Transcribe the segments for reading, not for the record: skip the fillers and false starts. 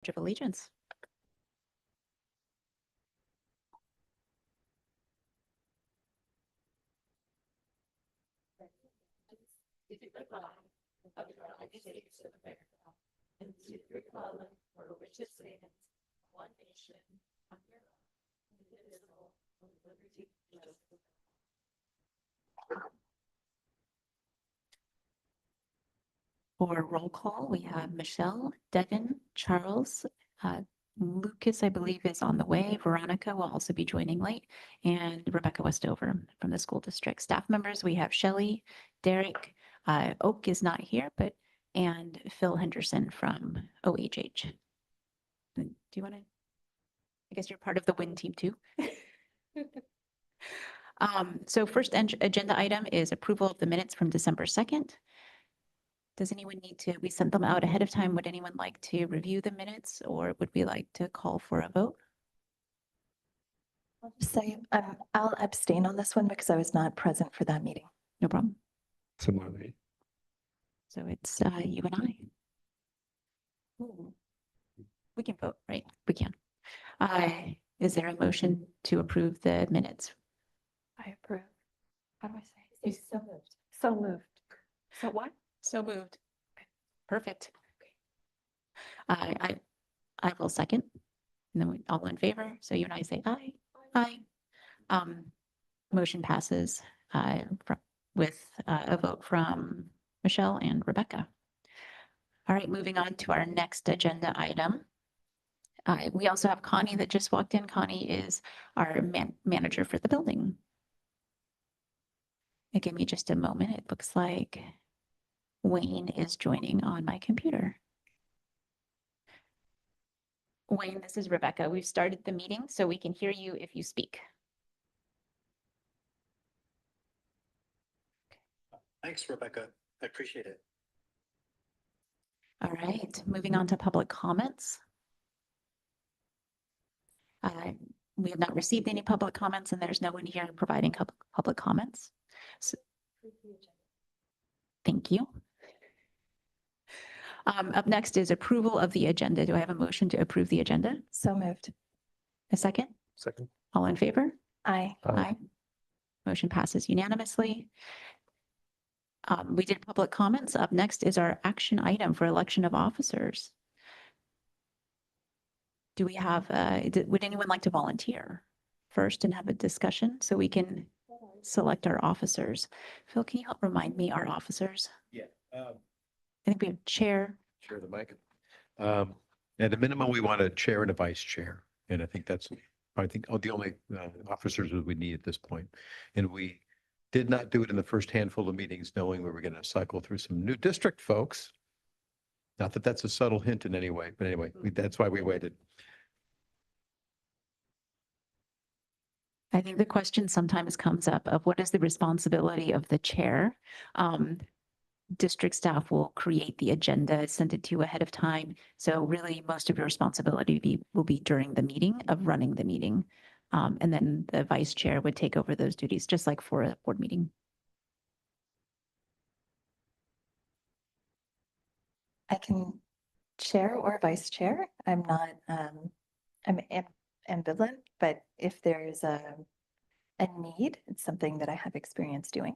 of Allegiance. For roll call, we have Michelle, Devin, Charles, Lucas, I believe, is on the way. Veronica will also be joining late, and Rebecca Westover from the school district. Staff members, we have Shelley, Derek, Oak is not here, and Phil Henderson from OHH. Do you want to? I guess you're part of the WIN team too. So first agenda item is approval of the minutes from December 2nd. Does anyone need to, we sent them out ahead of time. Would anyone like to review the minutes, or would we like to call for a vote? I'll just say I'll abstain on this one because I was not present for that meeting. No problem. Similarly. So it's you and I. Ooh. We can vote, right? We can. Is there a motion to approve the minutes? I approve. How do I say? It's so moved. So moved. So what? So moved. Perfect. I will second. And then we all in favor. So you and I say aye. Aye. Motion passes with a vote from Michelle and Rebecca. All right, moving on to our next agenda item. We also have Connie that just walked in. Connie is our manager for the building. Give me just a moment. It looks like Wayne is joining on my computer. Wayne, this is Rebecca. We've started the meeting so we can hear you if you speak. Thanks, Rebecca. I appreciate it. All right, moving on to public comments. We have not received any public comments, and there's no one here providing public comments. So, thank you. Up next is approval of the agenda. Do I have a motion to approve the agenda? So moved. A second? Second. All in favor? Aye. Aye. Motion passes unanimously. We did public comments. Up next is our action item for election of officers. Do we have, would anyone like to volunteer first and have a discussion so we can select our officers? Phil, can you help remind me our officers? Yeah. I think we have chair. Share the mic. At a minimum, we want a chair and a vice chair. And I think that's, the only officers that we need at this point. And we did not do it in the first handful of meetings, knowing we were going to cycle through some new district folks. Not that that's a subtle hint in any way, but anyway, that's why we waited. I think the question sometimes comes up of what is the responsibility of the chair? District staff will create the agenda, send it to you ahead of time. So really most of your responsibility will be during the meeting of running the meeting. And then the vice chair would take over those duties, just like for a board meeting. I can chair or vice chair. I'm not, I'm ambivalent, but if there's a need, it's something that I have experience doing.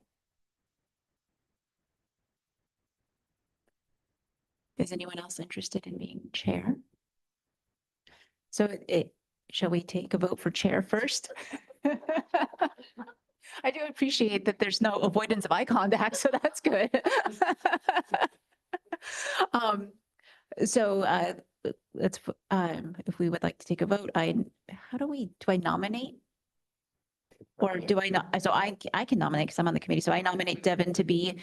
Is anyone else interested in being chair? So shall we take a vote for chair first? I do appreciate that there's no avoidance of eye contact, so that's good. So let's, if we would like to take a vote, do I nominate? Or do I not? So I can nominate because I'm on the committee. So I nominate Devin to be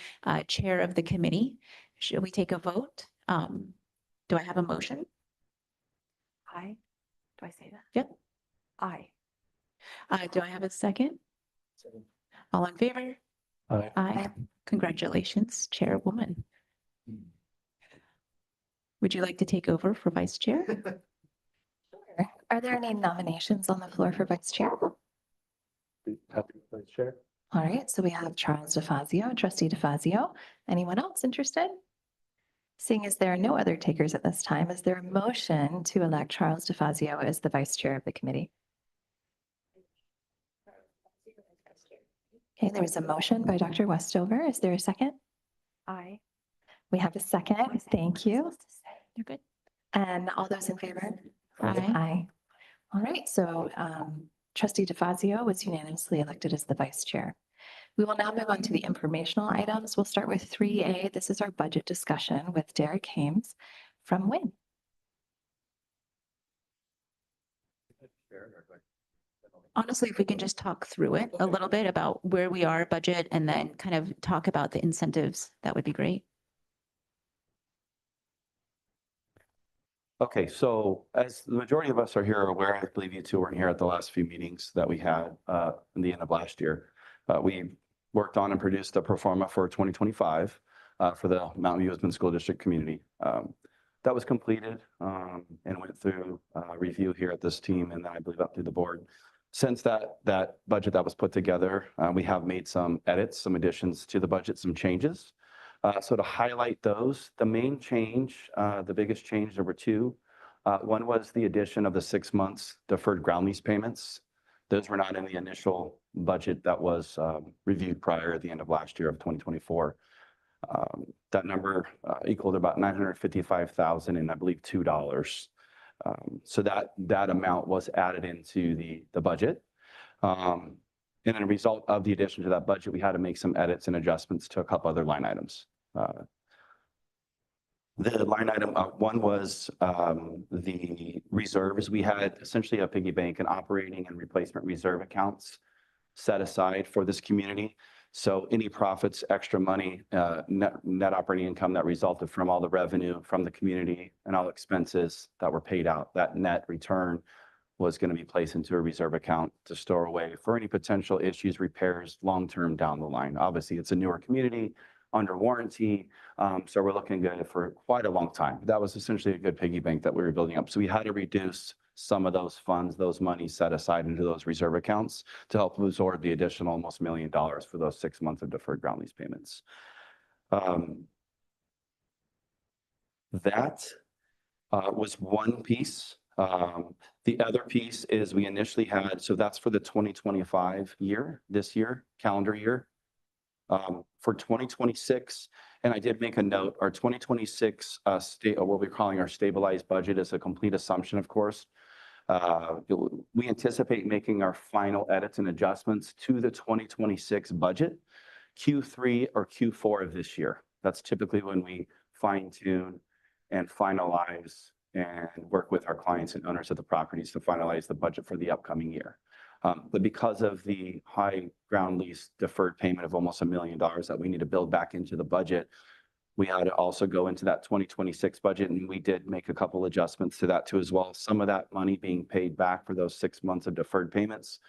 chair of the committee. Should we take a vote? Do I have a motion? Aye. Do I say that? Yep. Aye. Do I have a second? All in favor? Aye. Aye. Congratulations, chairwoman. Would you like to take over for vice chair? Sure. Are there any nominations on the floor for vice chair? Happy vice chair. All right, so we have Charles DeFazio, trustee DeFazio. Anyone else interested? Seeing as there are no other takers at this time, is there a motion to elect Charles DeFazio as the vice chair of the committee? Okay, there is a motion by Dr. Westover. Is there a second? Aye. We have a second. Thank you. You're good. And all those in favor? Aye. Aye. All right, so trustee DeFazio was unanimously elected as the vice chair. We will now move on to the informational items. We'll start with 3A. This is our budget discussion with Derek Hames from WIN. Honestly, if we can just talk through it a little bit about where we are budget and then kind of talk about the incentives, that would be great. Okay, so as the majority of us are here aware, I believe you two weren't here at the last few meetings that we had in the end of last year. We worked on and produced a pro forma for 2025 for the Mountain View School District community. That was completed and went through review here at this team and then I believe up through the board. Since that budget that was put together, we have made some edits, some additions to the budget, some changes. So to highlight those, the main change, the biggest change, there were two. One was the addition of the 6 months deferred ground lease payments. Those were not in the initial budget that was reviewed prior at the end of last year of 2024. That number equaled about $955,000 and I believe $2. So that amount was added into the budget. And as a result of the addition to that budget, we had to make some edits and adjustments to a couple other line items. The line item one was the reserves. We had essentially a piggy bank and operating and replacement reserve accounts set aside for this community. So any profits, extra money, net operating income that resulted from all the revenue from the community and all expenses that were paid out, that net return was going to be placed into a reserve account to store away for any potential issues, repairs, long-term down the line. Obviously, it's a newer community under warranty, so we're looking good for quite a long time. That was essentially a good piggy bank that we were building up. So we had to reduce some of those funds, those monies set aside into those reserve accounts to help absorb the additional almost $1 million for those 6 months of deferred ground lease payments. That was one piece. The other piece is we initially had, so that's for the 2025 year, this year, calendar year. For 2026, and I did make a note, our 2026 what we're calling our stabilized budget is a complete assumption, of course. We anticipate making our final edits and adjustments to the 2026 budget Q3 or Q4 of this year. That's typically when we fine tune and finalize and work with our clients and owners of the properties to finalize the budget for the upcoming year. But because of the high ground lease deferred payment of almost $1 million that we need to build back into the budget, we had to also go into that 2026 budget, and we did make a couple adjustments to that too as well. Some of that money being paid back for those 6 months of deferred payments.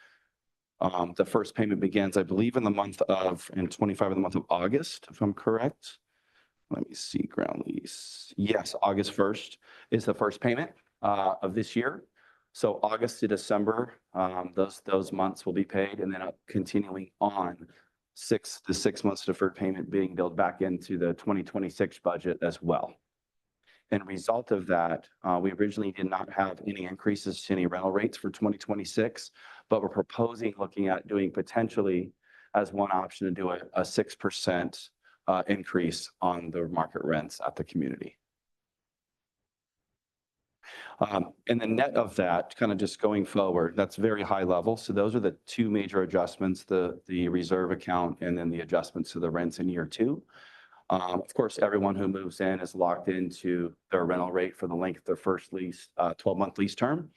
The first payment begins, I believe, in the month of, in 25 of the month of August, if I'm correct. Let me see, ground lease. Yes, August 1st is the first payment of this year. So August to December, those months will be paid, and then continuing on the 6 months deferred payment being billed back into the 2026 budget as well. And result of that, we originally did not have any increases to any rental rates for 2026, but we're proposing looking at doing potentially as one option to do a 6% increase on the market rents at the community. And the net of that, kind of just going forward, that's very high level. So those are the two major adjustments, the reserve account and then the adjustments to the rents in year two. Of course, everyone who moves in is locked into their rental rate for the length of their first lease, 12-month lease term.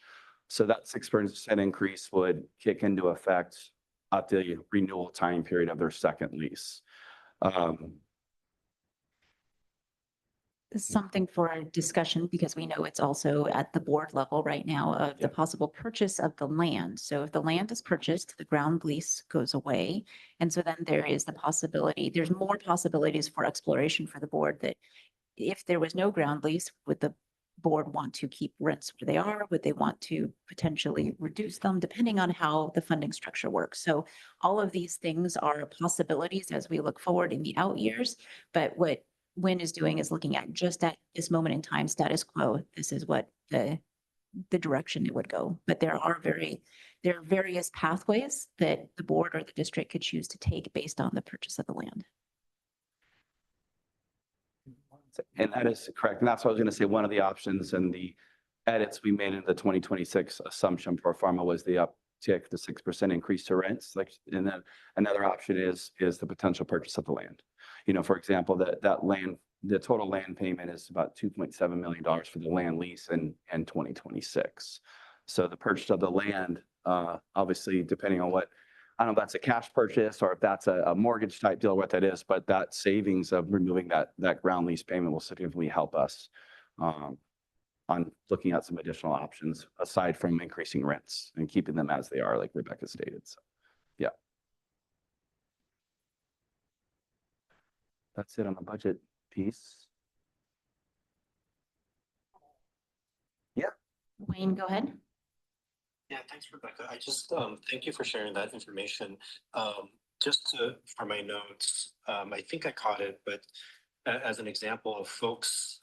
So that 6% increase would kick into effect at the renewal time period of their second lease. Something for a discussion, because we know it's also at the board level right now of the possible purchase of the land. So if the land is purchased, the ground lease goes away. And so then there is the possibility, there's more possibilities for exploration for the board, that if there was no ground lease, would the board want to keep rents where they are? Would they want to potentially reduce them, depending on how the funding structure works? So all of these things are possibilities as we look forward in the out years. But what Wynn is doing is looking at just at this moment in time, status quo. This is what the direction it would go. But there are various pathways that the board or the district could choose to take based on the purchase of the land. And that is correct. And that's what I was going to say. One of the options and the edits we made in the 2026 assumption for pharma was the uptick, the 6% increase to rents. Like, and then another option is the potential purchase of the land. You know, for example, that land, the total land payment is about $2.7 million for the land lease in 2026. So the purchase of the land, obviously, depending on what, I don't know if that's a cash purchase or if that's a mortgage type deal, what that is, but that savings of removing that ground lease payment will significantly help us on looking at some additional options aside from increasing rents and keeping them as they are, like Rebecca stated. So, yeah. That's it on the budget piece. Yeah. Wayne, go ahead. Yeah, thanks, Rebecca. I just, thank you for sharing that information. For my notes, I think I caught it, but as an example of folks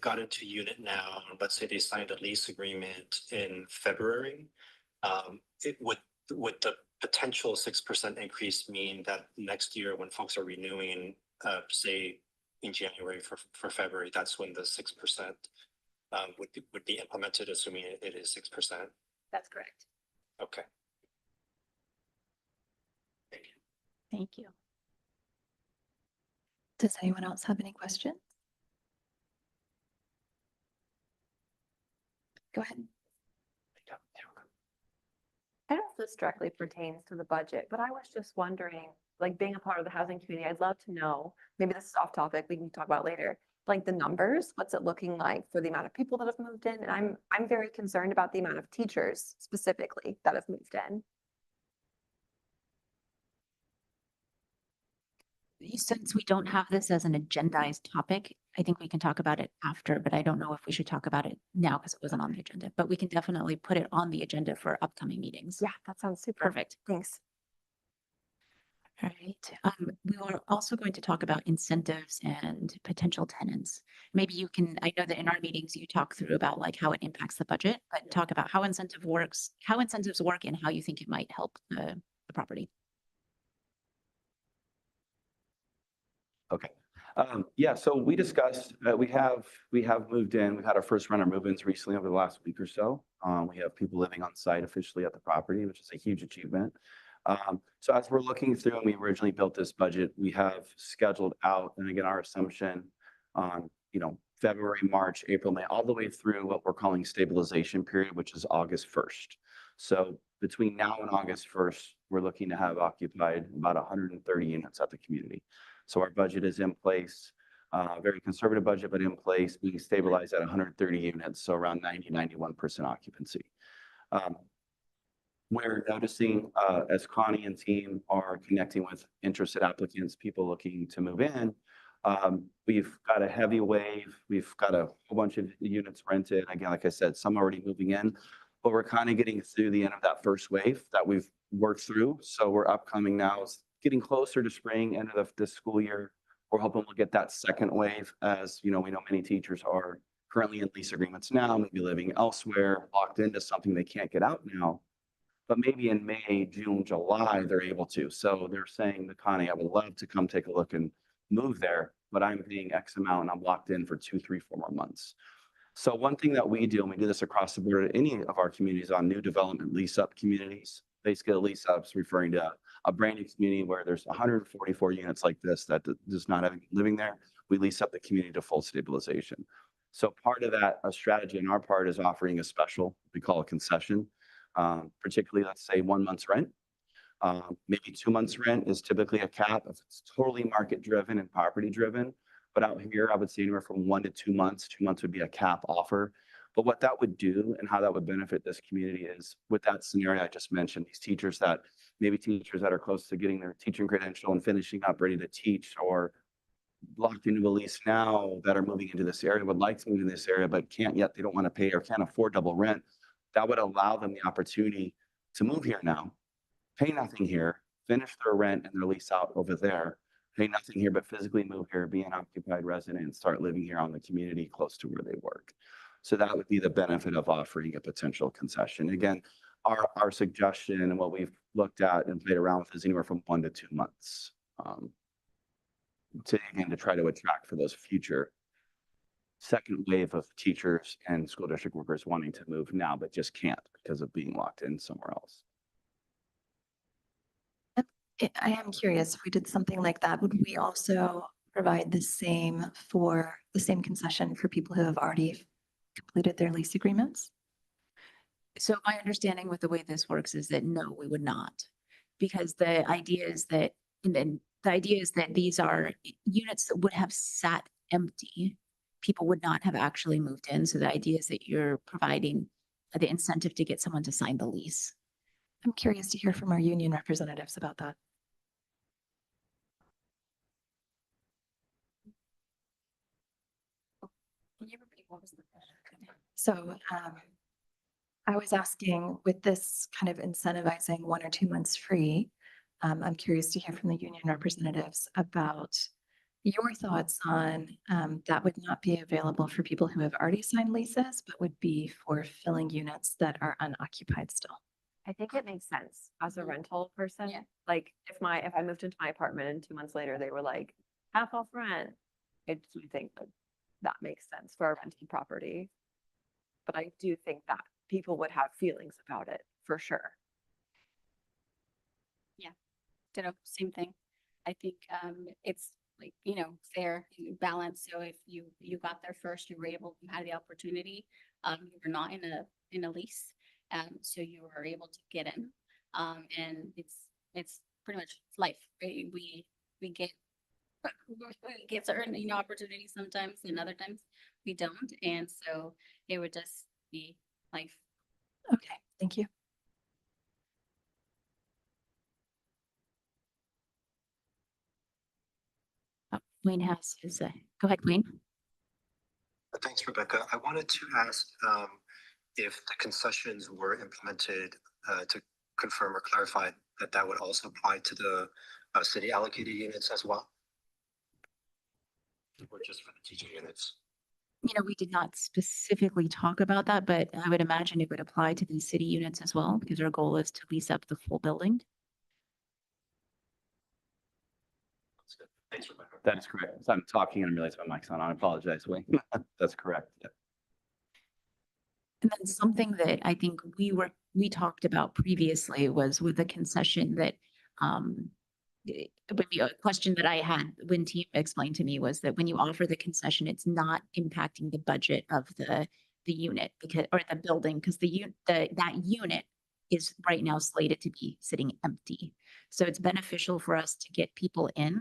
got into unit now, let's say they signed a lease agreement in February, it would the potential 6% increase mean that next year when folks are renewing, say in January for February, that's when the 6% would be implemented, assuming it is 6%? That's correct. Okay. Thank you. Thank you. Does anyone else have any questions? Go ahead. I don't know if this directly pertains to the budget, but I was just wondering, like being a part of the housing community, I'd love to know, maybe this is off topic, we can talk about it later, like the numbers, what's it looking like for the amount of people that have moved in? And I'm very concerned about the amount of teachers specifically that have moved in. Since we don't have this as an agendized topic, I think we can talk about it after, but I don't know if we should talk about it now because it wasn't on the agenda, but we can definitely put it on the agenda for upcoming meetings. Yeah, that sounds super. Perfect. Thanks. All right. We were also going to talk about incentives and potential tenants. Maybe you can, I know that in our meetings, you talk through about like how it impacts the budget, but talk about how incentives work and how you think it might help the property. Okay. Yeah, so we discussed, we have moved in, we've had our first round of move-ins recently over the last week or so. We have people living on site officially at the property, which is a huge achievement. So as we're looking through and we originally built this budget, we have scheduled out, and again, our assumption on, February, March, April, May, all the way through what we're calling stabilization period, which is August 1st. So between now and August 1st, we're looking to have occupied about 130 units at the community. So our budget is in place, very conservative budget, but in place, being stabilized at 130 units, so around 91% occupancy. We're noticing as Connie and team are connecting with interested applicants, people looking to move in, we've got a heavy wave. We've got a whole bunch of units rented. Again, like I said, some already moving in, but we're kind of getting through the end of that first wave that we've worked through. So we're upcoming now, getting closer to spring, end of this school year. We're hoping we'll get that second wave as, we know many teachers are currently in lease agreements now, maybe living elsewhere, locked into something they can't get out now. But maybe in May, June, July, they're able to. So they're saying to Connie, I would love to come take a look and move there, but I'm paying X amount and I'm locked in for 2, 3, 4 more months. So one thing that we do, and we do this across the board at any of our communities on new development lease up communities, basically a lease ups referring to a brand new community where there's 144 units like this that does not have living there. We lease up the community to full stabilization. So part of that, a strategy on our part is offering a special, we call a concession, particularly let's say 1 month's rent. Maybe 2 months rent is typically a cap if it's totally market driven and property driven. But out here, I would say anywhere from 1 to 2 months. 2 months would be a cap offer. But what that would do and how that would benefit this community is with that scenario I just mentioned, these teachers that are close to getting their teaching credential and finishing up, ready to teach, or locked into a lease now that are moving into this area, would like to move in this area, but can't yet, they don't want to pay or can't afford double rent. That would allow them the opportunity to move here now, pay nothing here, finish their rent and their lease out over there, pay nothing here, but physically move here, be an occupied resident and start living here on the community close to where they work. So that would be the benefit of offering a potential concession. Again, our suggestion and what we've looked at and played around with is anywhere from 1 to 2 months. To try to attract for those future second wave of teachers and school district workers wanting to move now, but just can't because of being locked in somewhere else. I am curious, if we did something like that, would we also provide the same concession for people who have already completed their lease agreements? So my understanding with the way this works is that no, we would not. Because the idea is that, and then the idea is that these are units that would have sat empty. People would not have actually moved in. So the idea is that you're providing the incentive to get someone to sign the lease. I'm curious to hear from our union representatives about that. Can you repeat what was the question? So I was asking, with this kind of incentivizing 1 or 2 months free, I'm curious to hear from the union representatives about your thoughts on that would not be available for people who have already signed leases, but would be for filling units that are unoccupied still. I think it makes sense as a Mhm. rental person. Yeah. Like if I moved into my apartment and 2 months later, they were like, half off rent. I do think that makes sense for a rented property. But I do think that people would have feelings about it for sure. Same thing. I think it's like, fair balance. So if you got there first, you had the opportunity, you were not in a lease. So you were able to get in. And it's pretty much life, right? We get we get certain, opportunities sometimes and other times we don't. And so it would just be life. Okay, thank you. Wayne has his, go ahead, Wayne. Thanks, Rebecca. I wanted to ask if the concessions were implemented to confirm or clarify that that would also apply to the city allocated units as well? Or just for the teaching units? We did not specifically talk about that, but I would imagine it would apply to the city units as well, because our goal is to lease up the full building. That's good. Thanks, Rebecca. That is correct. So I'm talking and I realize my mic's on. I apologize, Wayne. That's correct. Yeah. And then something that I think we talked about previously was with the concession that, would be a question that I had when team explained to me was that when you offer the concession, it's not impacting the budget of the unit or the building, because that unit is right now slated to be sitting empty. So it's beneficial for us to get people in,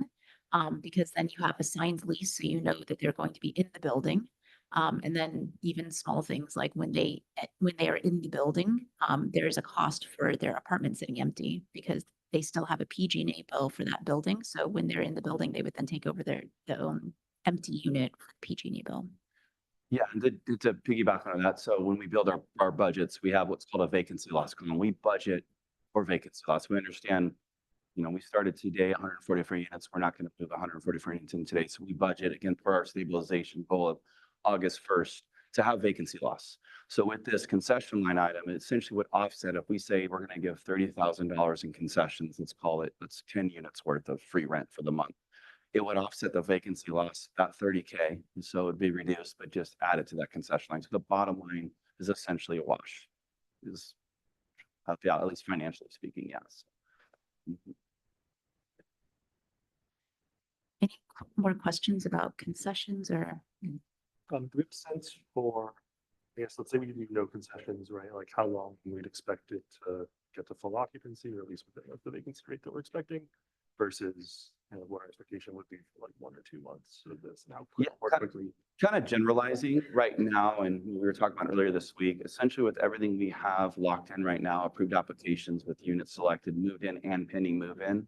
because then you have a signed lease, so you know that they're going to be in the building. And then even small things like when they are in the building, there is a cost for their apartment sitting empty because they still have a PG&E bill for that building. So when they're in the building, they would then take over their own empty unit for the PG&E bill. Yeah, and to piggyback on that, so when we build our budgets, we have what's called a vacancy loss column. We budget for vacancy loss. We understand, we started today 144 units. We're not going to move 144 units in today. So we budget again for our stabilization goal of August 1st to have vacancy loss. So with this concession line item, it essentially would offset if we say we're going to give $30,000 in concessions, let's call it, that's 10 units worth of free rent for the month. It would offset the vacancy loss at $30K. And so it'd be reduced, but just added to that concession line. So the bottom line is essentially a wash. At least financially speaking, yes. Mhm. Any more questions about concessions or? Do we have a sense for, I guess, let's say we do no concessions, right? Like how long we'd expect it to get to full occupancy, or at least within the vacancy rate that we're expecting, versus what our expectation would be for like 1 or 2 months of this, and how more quickly. Kind of generalizing right now, and we were talking about earlier this week, essentially with everything we have locked in right now, approved applications with units selected, moved in and pending move in,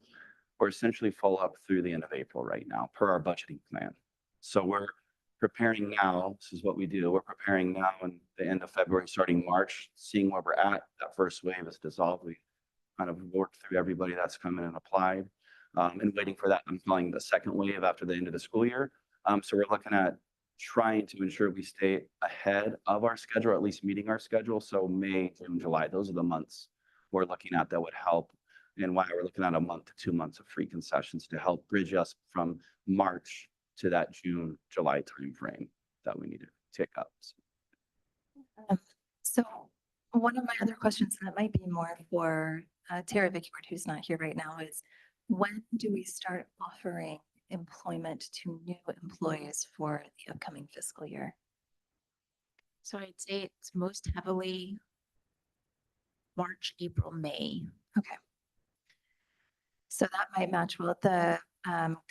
we're essentially full up through the end of April right now per our budgeting plan. So we're preparing now. This is what we do. We're preparing now in the end of February, starting March, seeing where we're at. That first wave is dissolved. We kind of worked through everybody that's come in and applied. and waiting for that. I'm calling the second wave after the end of the school year. So we're looking at trying to ensure we stay ahead of our schedule, or at least meeting our schedule. So May, June, July, those are the months we're looking at that would help. And why we're looking at a month to 2 months of free concessions to help bridge us from March to that June, July timeframe that we need to take up. So one of my other questions that might be more for Tara Vickford, who's not here right now, is when do we start offering employment to new employees for the upcoming fiscal year? So I'd say it's most heavily March, April, May. Okay. So that might match well. The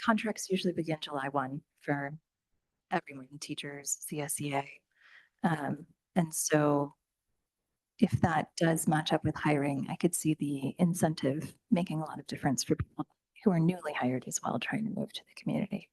contracts usually begin July 1 for everyone, teachers, CSEA. And so if that does match up with hiring, I could see the incentive making a lot of difference for people who are newly hired as well, trying to move to the community.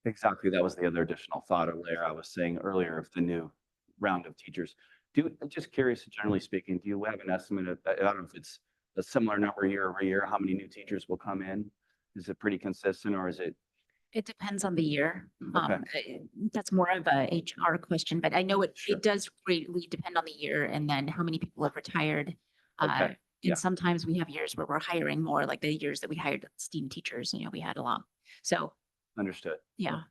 Exactly. That was the other additional thought or layer I was saying earlier of the new round of teachers. I'm just curious, generally speaking, do you have an estimate of, I don't know if it's a similar number year over year, how many new teachers will come in? Is it pretty consistent or is it? It depends on the year. Okay. That's more of a HR question, but I know Sure. it does greatly depend on the year and then how many people have retired. Okay, yeah. And sometimes we have years where we're hiring more, like the years that we hired STEAM teachers, we had a lot. So, Understood. yeah.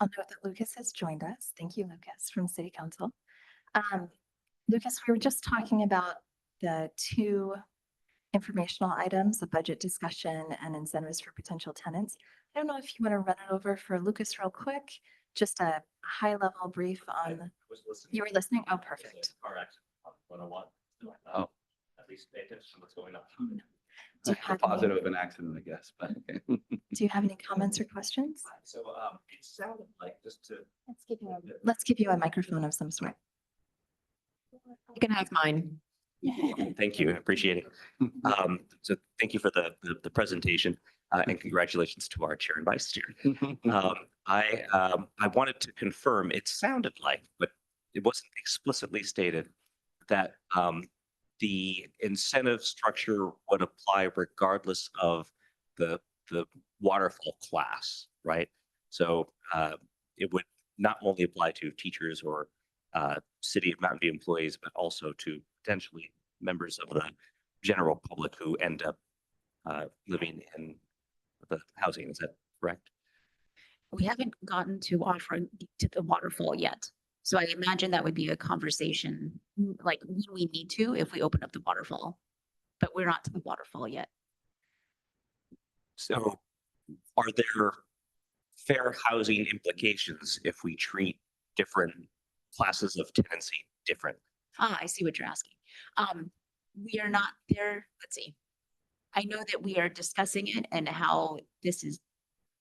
I'll note that Lucas has joined us. Thank you, Lucas, from City Council. Lucas, we were just talking about the two informational items, the budget discussion and incentives for potential tenants. I don't know if you want to run it over for Lucas real quick, just a high level brief on, you were listening? Oh, perfect. Oh, At least pay attention to what's going on. Do you a have positive of an accident, I guess, but okay. Do you have any comments or questions? So it sounded like just to. Let's give you a microphone of some sort. You can have mine. Thank you. I appreciate it. So thank you for the presentation and congratulations to our chair and vice chair. I wanted to confirm, it sounded like, but it wasn't explicitly stated that the incentive structure would apply regardless of the waterfall class, right? So it would not only apply to teachers or City of Mountain View employees, but also to potentially members of the general public who end up living in the housing. Is that correct? We haven't gotten to offering to the waterfall yet. So I imagine that would be a conversation, like when we need to, if we open up the waterfall, but we're not to the waterfall yet. So are there fair housing implications if we treat different classes of tenancy different? I see what you're asking. We are not there. Let's see. I know that we are discussing it and how this is,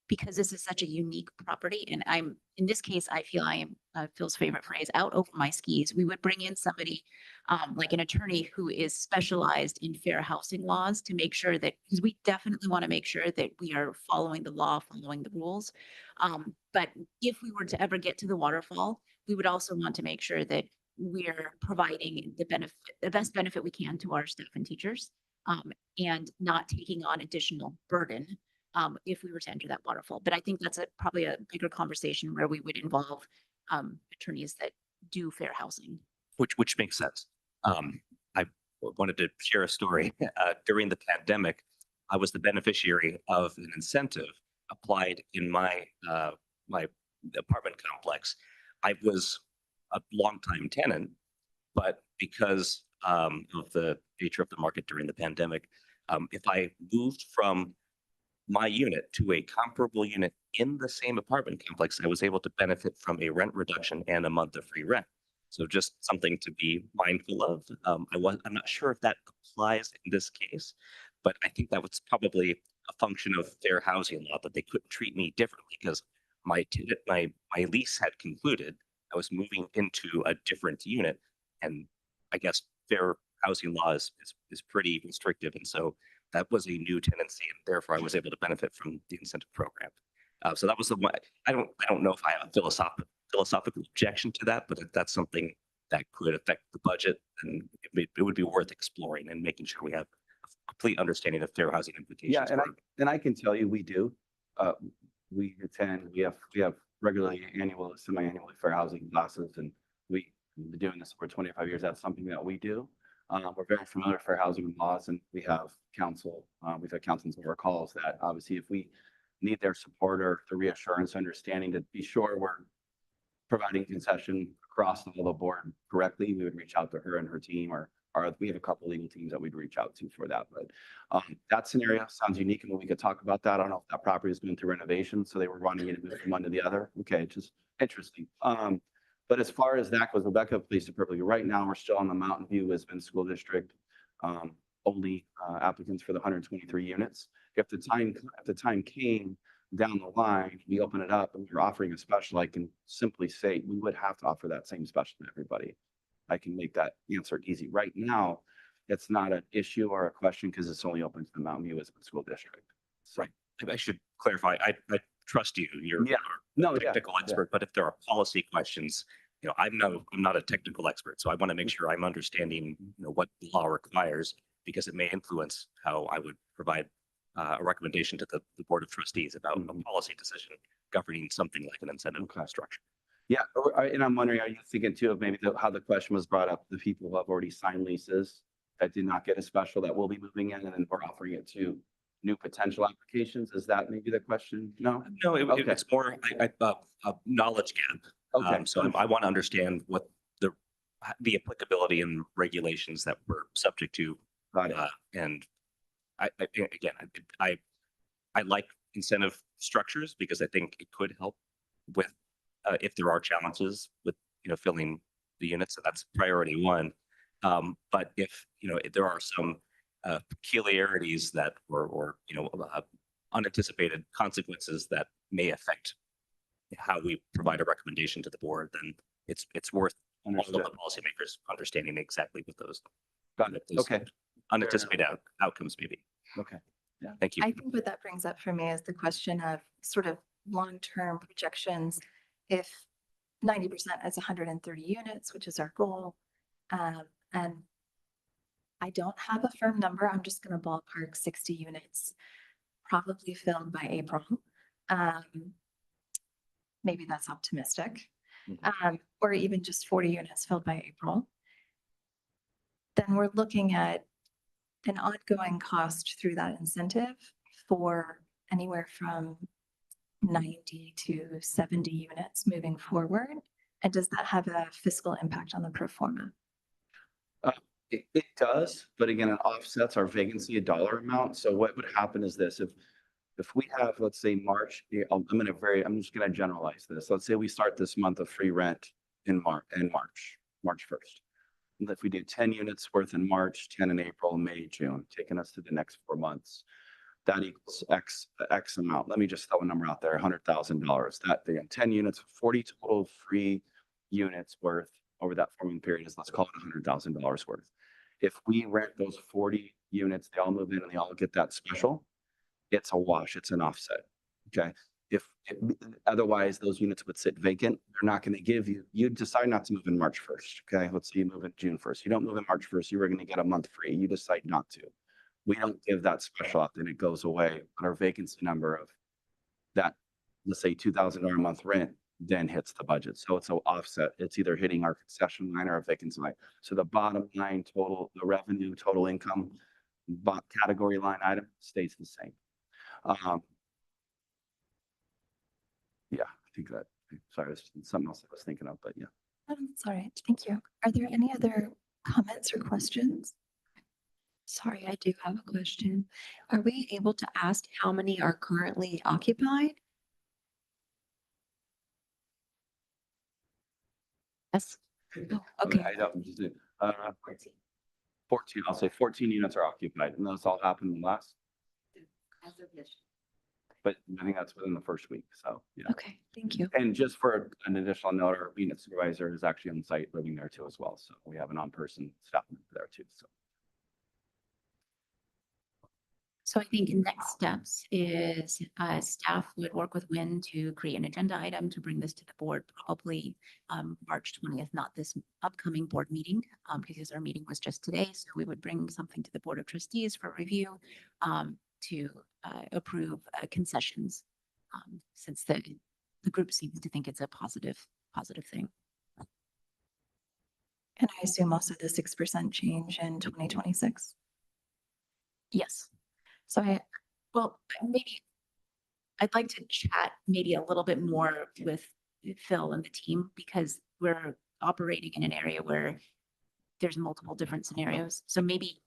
because this is such a unique property. And in this case, I feel I am, Phil's favorite phrase, out over my skis. We would bring in somebody, like an attorney who is specialized in fair housing laws to make sure that, because we definitely want to make sure that we are following the law, following the rules. But if we were to ever get to the waterfall, we would also want to make sure that we're providing the best benefit we can to our staff and teachers, and not taking on additional burden if we were to enter that waterfall. But I think that's probably a bigger conversation where we would involve attorneys that do fair housing. Which makes sense. I wanted to share a story. During the pandemic, I was the beneficiary of an incentive applied in my my apartment complex. I was a longtime tenant, but because of the nature of the market during the pandemic, if I moved from my unit to a comparable unit in the same apartment complex, I was able to benefit from a rent reduction and a month of free rent. So just something to be mindful of. I'm not sure if that applies in this case, but I think that was probably a function of fair housing law, that they couldn't treat me differently because my lease had concluded. I was moving into a different unit, and I guess fair housing law is pretty restrictive, and so that was a new tenancy, and therefore I was able to benefit from the incentive program. So that was the one, I don't know if I have a philosophical objection to that, but if that's something that could affect the budget, then it would be worth exploring and making sure we have a complete understanding of fair housing implications. Yeah, for and I can tell you, we do. We have regularly annual, semi-annually fair housing classes, and we've been doing this for 25 years. That's something that we do. We're very familiar with fair housing laws, and we have counsel. We've had counsel in some of our calls that obviously if we need their support or the reassurance, understanding to be sure we're providing concession across the whole board correctly, we would reach out to her and her team, or we have a couple legal teams that we'd reach out to for that. But that scenario sounds unique, and we could talk about that. I don't know if that property is going through renovation, so they were wanting me to move from one to the other. Okay, just interesting. But as far as that goes, Rebecca placed it perfectly. Right now, we're still on the Mountain View Lisbon School District, only applicants for the 123 units. If the time came down the line, we open it up and we're offering a special, I can simply say we would have to offer that same special to everybody. I can make that answer easy. Right now, it's not an issue or a question because it's only open to the Mountain View Lisbon School District. So, Right. I should clarify, I trust you. You're Yeah. No, yeah, technical expert, but if there are policy questions, I'm not a technical expert, so I want to make sure I'm understanding, what the law requires, because it may influence how I would provide a recommendation to the Board of Trustees about a policy decision governing something like an incentive structure. Yeah, and I'm wondering, are you thinking too of maybe how the question was brought up, the people who have already signed leases that did not get a special that will be moving in, and then we're offering it to new potential applications? Is that maybe the question? No? No, Okay. it's more a knowledge gap. Okay. So I want to understand what the applicability and regulations that we're subject to. Got it. And I like incentive structures because I think it could help with if there are challenges with filling the units. So that's priority one. But if there are some peculiarities that or unanticipated consequences that may affect how we provide a recommendation to the board, then it's worth all of the policymakers understanding exactly what those Got it. Okay. unanticipated outcomes may be. Okay. Yeah. Thank you. I think what that brings up for me is the question of sort of long-term projections. If 90% is 130 units, which is our goal, and I don't have a firm number, I'm just going to ballpark 60 units, probably filled by April. Maybe that's optimistic. Or even just 40 units filled by April. Then we're looking at an ongoing cost through that incentive for anywhere from 90 to 70 units moving forward. And does that have a fiscal impact on the pro forma? It does, but again, it offsets our vacancy a dollar amount. So what would happen is this: if we have, let's say March, I'm just going to generalize this. Let's say we start this month of free rent in March 1st. And if we do 10 units worth in March, 10 in April, May, June, taking us to the next 4 months, that equals X amount. Let me just throw a number out there, $100,000. That again, 10 units, 40 total free units worth over that 4-month period is, let's call it $100,000 worth. If we rent those 40 units, they all move in and they all get that special, it's a wash, it's an offset. Okay. Otherwise those units would sit vacant. They're not going to give you decide not to move in March 1st. Okay. Let's say you move in June 1st. You don't move in March 1st. You were going to get a month free. You decide not to. We don't give that special up, then it goes away. But our vacancy number of that, let's say $2,000 a month rent, then hits the budget. So it's an offset. It's either hitting our concession line or our vacancy line. So the bottom line total, the revenue, total income, category line item stays the same. Yeah, I think that, sorry, it's something else I was thinking of, but yeah. That's all right. Thank you. Are there any other comments or questions? Sorry, I do have a question. Are we able to ask how many are currently occupied? Yes. Oh, okay. I don't, 14, I'll say 14 units are occupied, and those all happened in the last, but I think that's within the first week, so, yeah. Okay, thank you. And just for an additional note, our unit supervisor is actually on site living there too as well, so we have an on-person staff member there too, so. So I think next steps is staff would work with Win to create an agenda item to bring this to the board, probably March 20th, not this upcoming board meeting, because our meeting was just today. So we would bring something to the Board of Trustees for review to approve concessions, since the group seems to think it's a positive thing. And I assume also the 6% change in 2026. Yes. So maybe I'd like to chat maybe a little bit more with Phil and the team, because we're operating in an area where there's multiple different scenarios. So maybe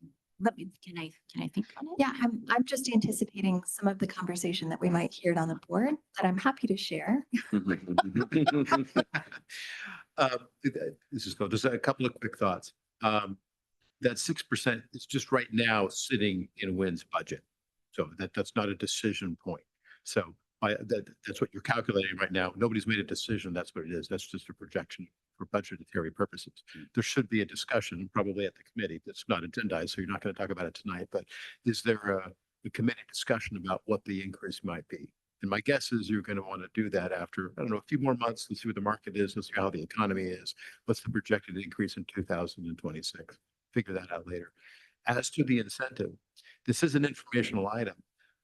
can I think on it? Yeah, I'm just anticipating some of the conversation that we might hear on the board that I'm happy to share. This is Phil. Just a couple of quick thoughts. That 6% is just right now sitting in Wynn's budget. So that's not a decision point. So that's what you're calculating right now. Nobody's made a decision. That's what it is. That's just a projection for budgetary purposes. There should be a discussion probably at the committee that's not agendized, so you're not going to talk about it tonight, but is there a committee discussion about what the increase might be? And my guess is you're going to want to do that after, I don't know, a few more months. Let's see what the market is. Let's see how the economy is. What's the projected increase in 2026? Figure that out later. As to the incentive, this is an informational item,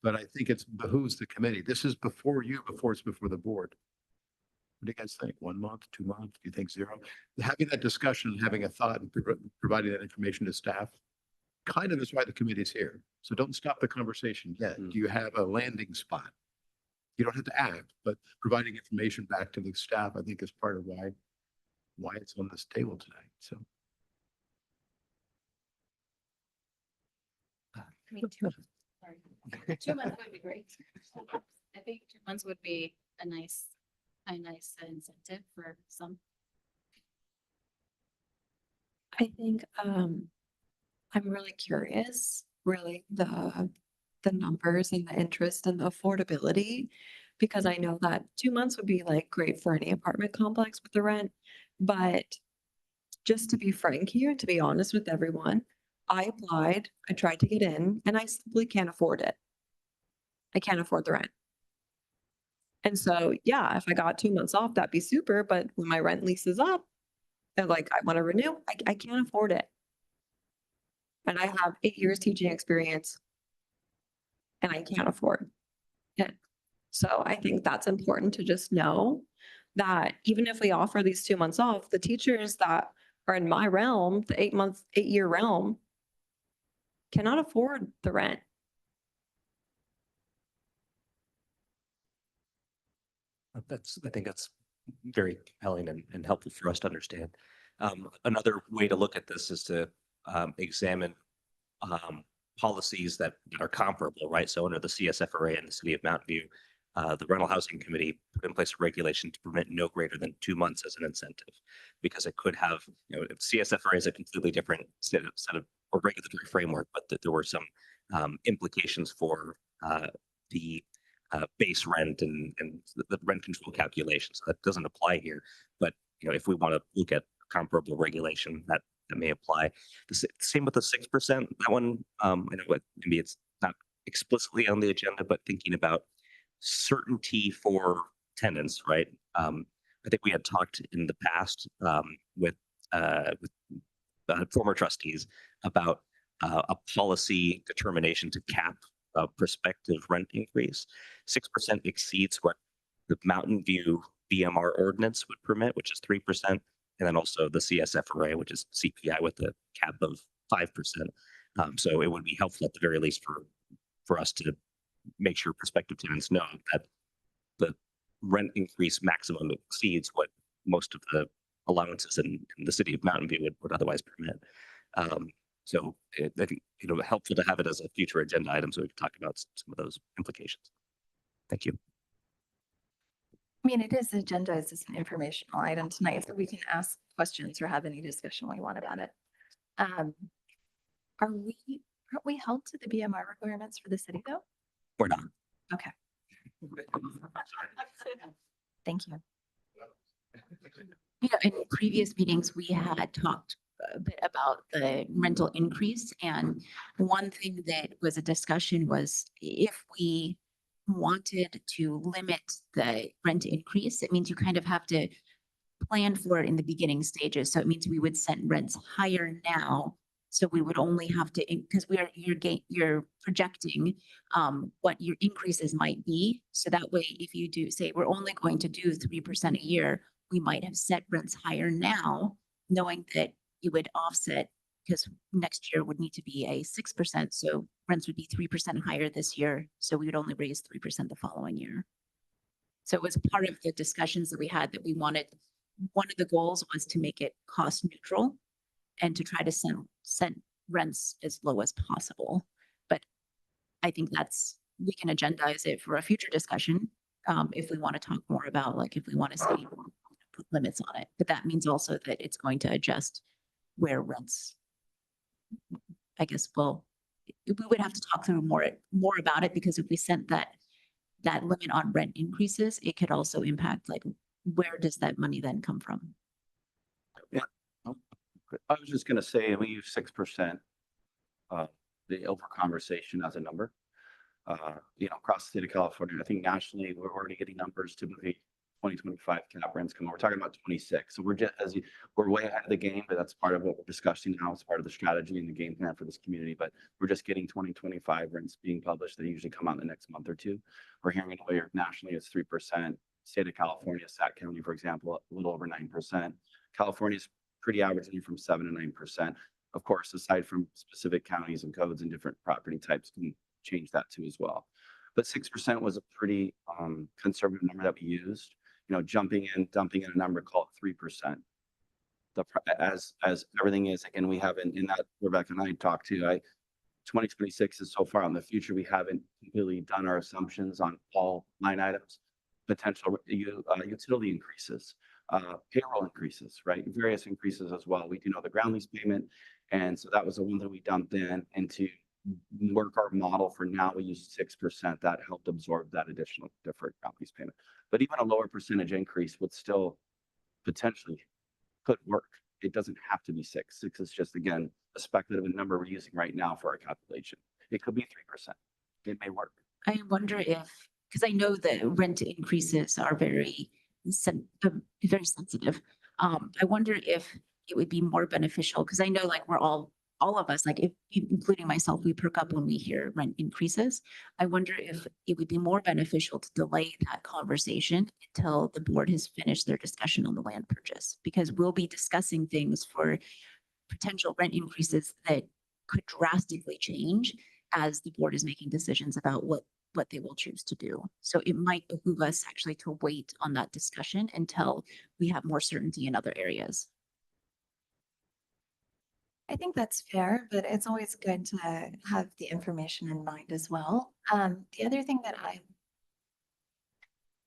but I think it behooves the committee. This is before it's before the board. What do you guys think? 1 month, 2 months? Do you think 0? Having that discussion, having a thought and providing that information to staff kind of is why the committee's here. So don't stop the conversation yet. Do you have a landing spot? You don't have to act, but providing information back to the staff, I think, is part of why it's on this table tonight. So. I mean, 2 months. Sorry. 2 months would be great. I think 2 months would be a nice incentive for some. I think I'm really curious, really the numbers and the interest and the affordability, because I know that 2 months would be like great for any apartment complex with the rent. But just to be frank here, to be honest with everyone, I applied, I tried to get in, and I simply can't afford it. I can't afford the rent. And so, yeah, if I got 2 months off, that'd be super. But when my rent lease is up, and like I want to renew, I can't afford it. And I have 8 years teaching experience, and I can't afford it. So I think that's important to just know that even if we offer these 2 months off, the teachers that are in my realm, the 8-year realm, cannot afford the rent. I think that's very compelling and helpful for us to understand. Another way to look at this is to examine policies that are comparable, right? So under the CSFRA in the city of Mountain View, the Rental Housing Committee put in place a regulation to permit no greater than 2 months as an incentive, because it could have, CSFRA is a completely different set of or regulatory framework, but that there were some implications for the base rent and the rent control calculations. That doesn't apply here. But if we want to look at comparable regulation, that may apply. The same with the 6%. That one, I know maybe it's not explicitly on the agenda, but thinking about certainty for tenants, right? I think we had talked in the past with former trustees about a policy determination to cap a prospective rent increase. 6% exceeds what the Mountain View BMR ordinance would permit, which is 3%, and then also the CSFRA, which is CPI with a cap of 5%. So it would be helpful at the very least for us to make sure prospective tenants know that the rent increase maximum exceeds what most of the allowances in the city of Mountain View would otherwise permit. So I think helpful to have it as a future agenda item so we can talk about some of those implications. Thank you. I mean, it is agendized as an informational item tonight, so we can ask questions or have any discussion we want about it. Aren't we held to the BMR requirements for the city though? We're not. Okay. Thank you. In previous meetings, we had talked a bit about the rental increase. And one thing that was a discussion was if we wanted to limit the rent increase, it means you kind of have to plan for it in the beginning stages. So it means we would set rents higher now. So we would only have to, because you're projecting what your increases might be. So that way, if you do say, we're only going to do 3% a year, we might have set rents higher now, knowing that it would offset, because next year would need to be a 6%. So rents would be 3% higher this year. So we would only raise 3% the following year. So it was part of the discussions that we had that we wanted, one of the goals was to make it cost neutral and to try to set rents as low as possible. But I think we can agendize it for a future discussion if we want to talk more about, like, if we want to say put limits on it. But that means also that it's going to adjust where rents, I guess, we would have to talk through more about it, because if we set that limit on rent increases, it could also impact, like, where does that money then come from? I was just gonna say, we use 6%, the over conversation as a number. Across the state of California, I think nationally, we're already getting numbers typically 2025 cap rents come. We're talking about 26. So we're way ahead of the game, but that's part of what we're discussing now. It's part of the strategy and the game plan for this community. But we're just getting 2025 rents being published. They usually come out in the next month or two. We're hearing it away nationally, it's 3%. State of California, Sac County, for example, a little over 9%. California's pretty averaging from 7 to 9%. Of course, aside from specific counties and codes and different property types can change that too as well. But 6% was a pretty conservative number that we used. Dumping in a number called 3%. As everything is, again, we haven't, in that Rebecca and I talked to, 2026 is so far in the future, we haven't completely done our assumptions on all line items, potential utility increases, payroll increases, right? Various increases as well. We do know the ground lease payment. And so that was the one that we dumped in to work our model for now. We used 6% that helped absorb that additional deferred ground lease payment. But even a lower percentage increase would still potentially could work. It doesn't have to be 6. 6 is just, again, a speculative number we're using right now for our calculation. It could be 3%. It may work. I wonder if, because I know that rent increases are very sensitive. I wonder if it would be more beneficial, because I know, like, we're all of us, like, including myself, we perk up when we hear rent increases. I wonder if it would be more beneficial to delay that conversation until the board has finished their discussion on the land purchase, because we'll be discussing things for potential rent increases that could drastically change as the board is making decisions about what they will choose to do. So it might behoove us actually to wait on that discussion until we have more certainty in other areas. I think that's fair, but it's always good to have the information in mind as well. The other thing that I'm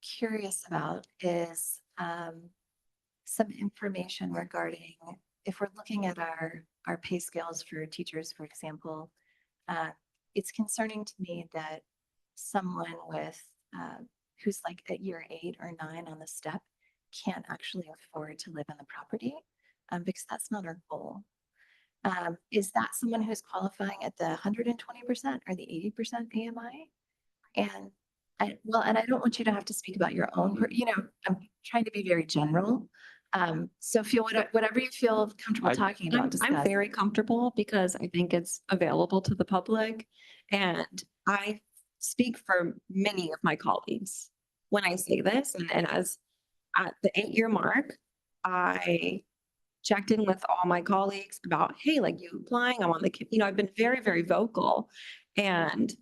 curious about is some information regarding, if we're looking at our pay scales for teachers, for example, it's concerning to me that someone who's like at year 8 or 9 on the step can't actually afford to live on the property, because that's not our goal. Is that someone who's qualifying at the 120% or the 80% AMI? And I don't want you to have to speak about your own, I'm trying to be very general. So feel whatever you feel comfortable talking about. I'm discuss. very comfortable because I think it's available to the public. And I speak for many of my colleagues when I say this. And as at the 8-year mark, I checked in with all my colleagues about, hey, like, you applying, I'm on the, I've been very, very vocal, and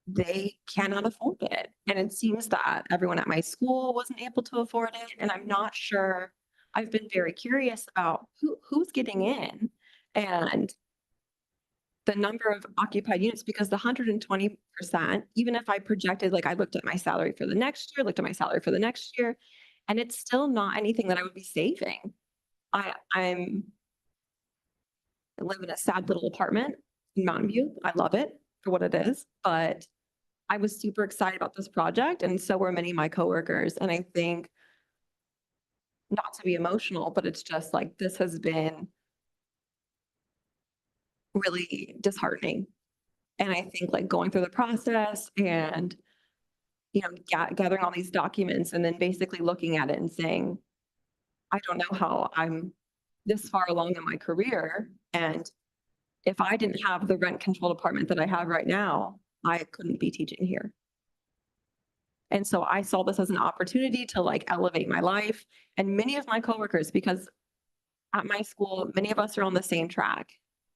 they cannot afford it. And it seems that everyone at my school wasn't able to afford it. And I'm not sure, I've been very curious about who's getting in and the number of occupied units, because the 120%, even if I projected, like, I looked at my salary for the next year, looked at my salary for the next year, and it's still not anything that I would be saving. I live in a sad little apartment in Mountain View. I love it for what it is, but I was super excited about this project, and so were many of my coworkers. And I think, not to be emotional, but it's just like, this has been really disheartening. And I think like going through the process and, you know, gathering all these documents and then basically looking at it and saying, I don't know how I'm this far along in my career. And if I didn't have the rent control department that I have right now, I couldn't be teaching here. And so I saw this as an opportunity to like elevate my life. And many of my coworkers, because at my school, many of us are on the same track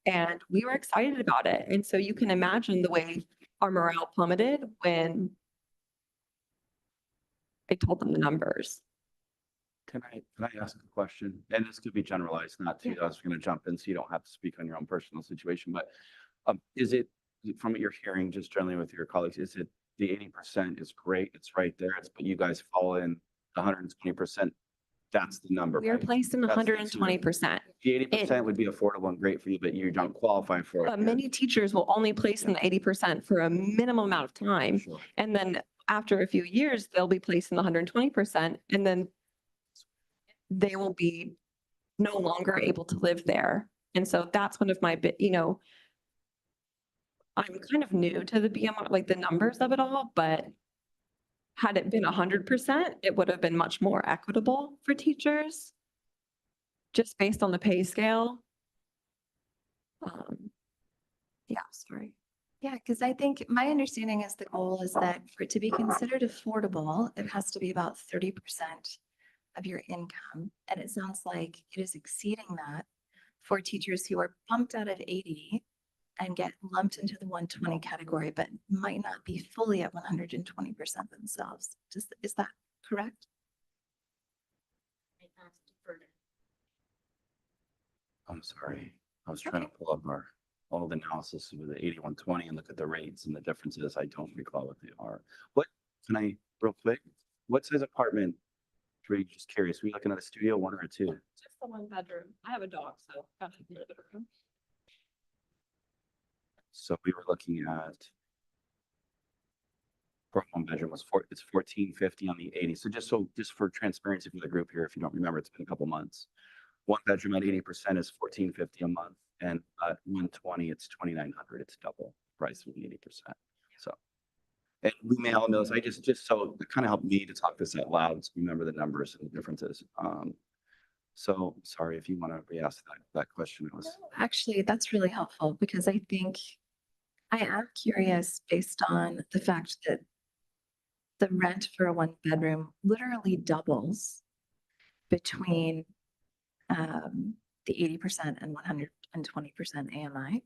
and we were excited about it. And so you can imagine the way our morale plummeted when I told them the numbers. Can I ask a question? And this could be generalized, not to, I was going to jump in, so you don't have to speak on your own personal situation, but is it, from what you're hearing, just generally with your colleagues, is it the 80% is great, it's right there, but you guys fall in the 120%, that's the number, We are right? placed in That's the 120%. The 80% would be affordable and great for you, but you don't qualify for it. But many teachers will only place in the 80% for a minimum amount of time. Sure. And then after a few years, they'll be placed in the 120%, and then they will be no longer able to live there. And so that's one of my you know, I'm kind of new to the BMR, like the numbers of it all, but had it been 100%, it would have been much more equitable for teachers, just based on the pay scale. Yeah, sorry. Yeah, because I think my understanding is the goal is that for it to be considered affordable, it has to be about 30% of your income. And it sounds like it is exceeding that for teachers who are bumped out at 80 and get lumped into the 120 category, but might not be fully at 120% themselves. Is that correct? I'm sorry. I was trying to pull up all the analysis with the 8120 and look at the rates and the differences. I don't recall what they are. What, can I, real quick, what size apartment? Really just curious. Are we looking at a studio, one or a two? Just the 1 bedroom. I have a dog, so. So we were looking at for 1 bedroom was it's 1450 on the 80. So just for transparency for the group here, if you don't remember, it's been a couple months. 1 bedroom at 80% is 1450 a month, and at 120 it's 2900. It's double price with the 80%. So, and we may all know this. I just so it kind of helped me to talk this out loud, so remember the numbers and the differences. So sorry if you want to re-ask that question. It was Actually, that's really helpful because I think I am curious based on the fact that the rent for a 1 bedroom literally doubles between the 80% and 120% AMI.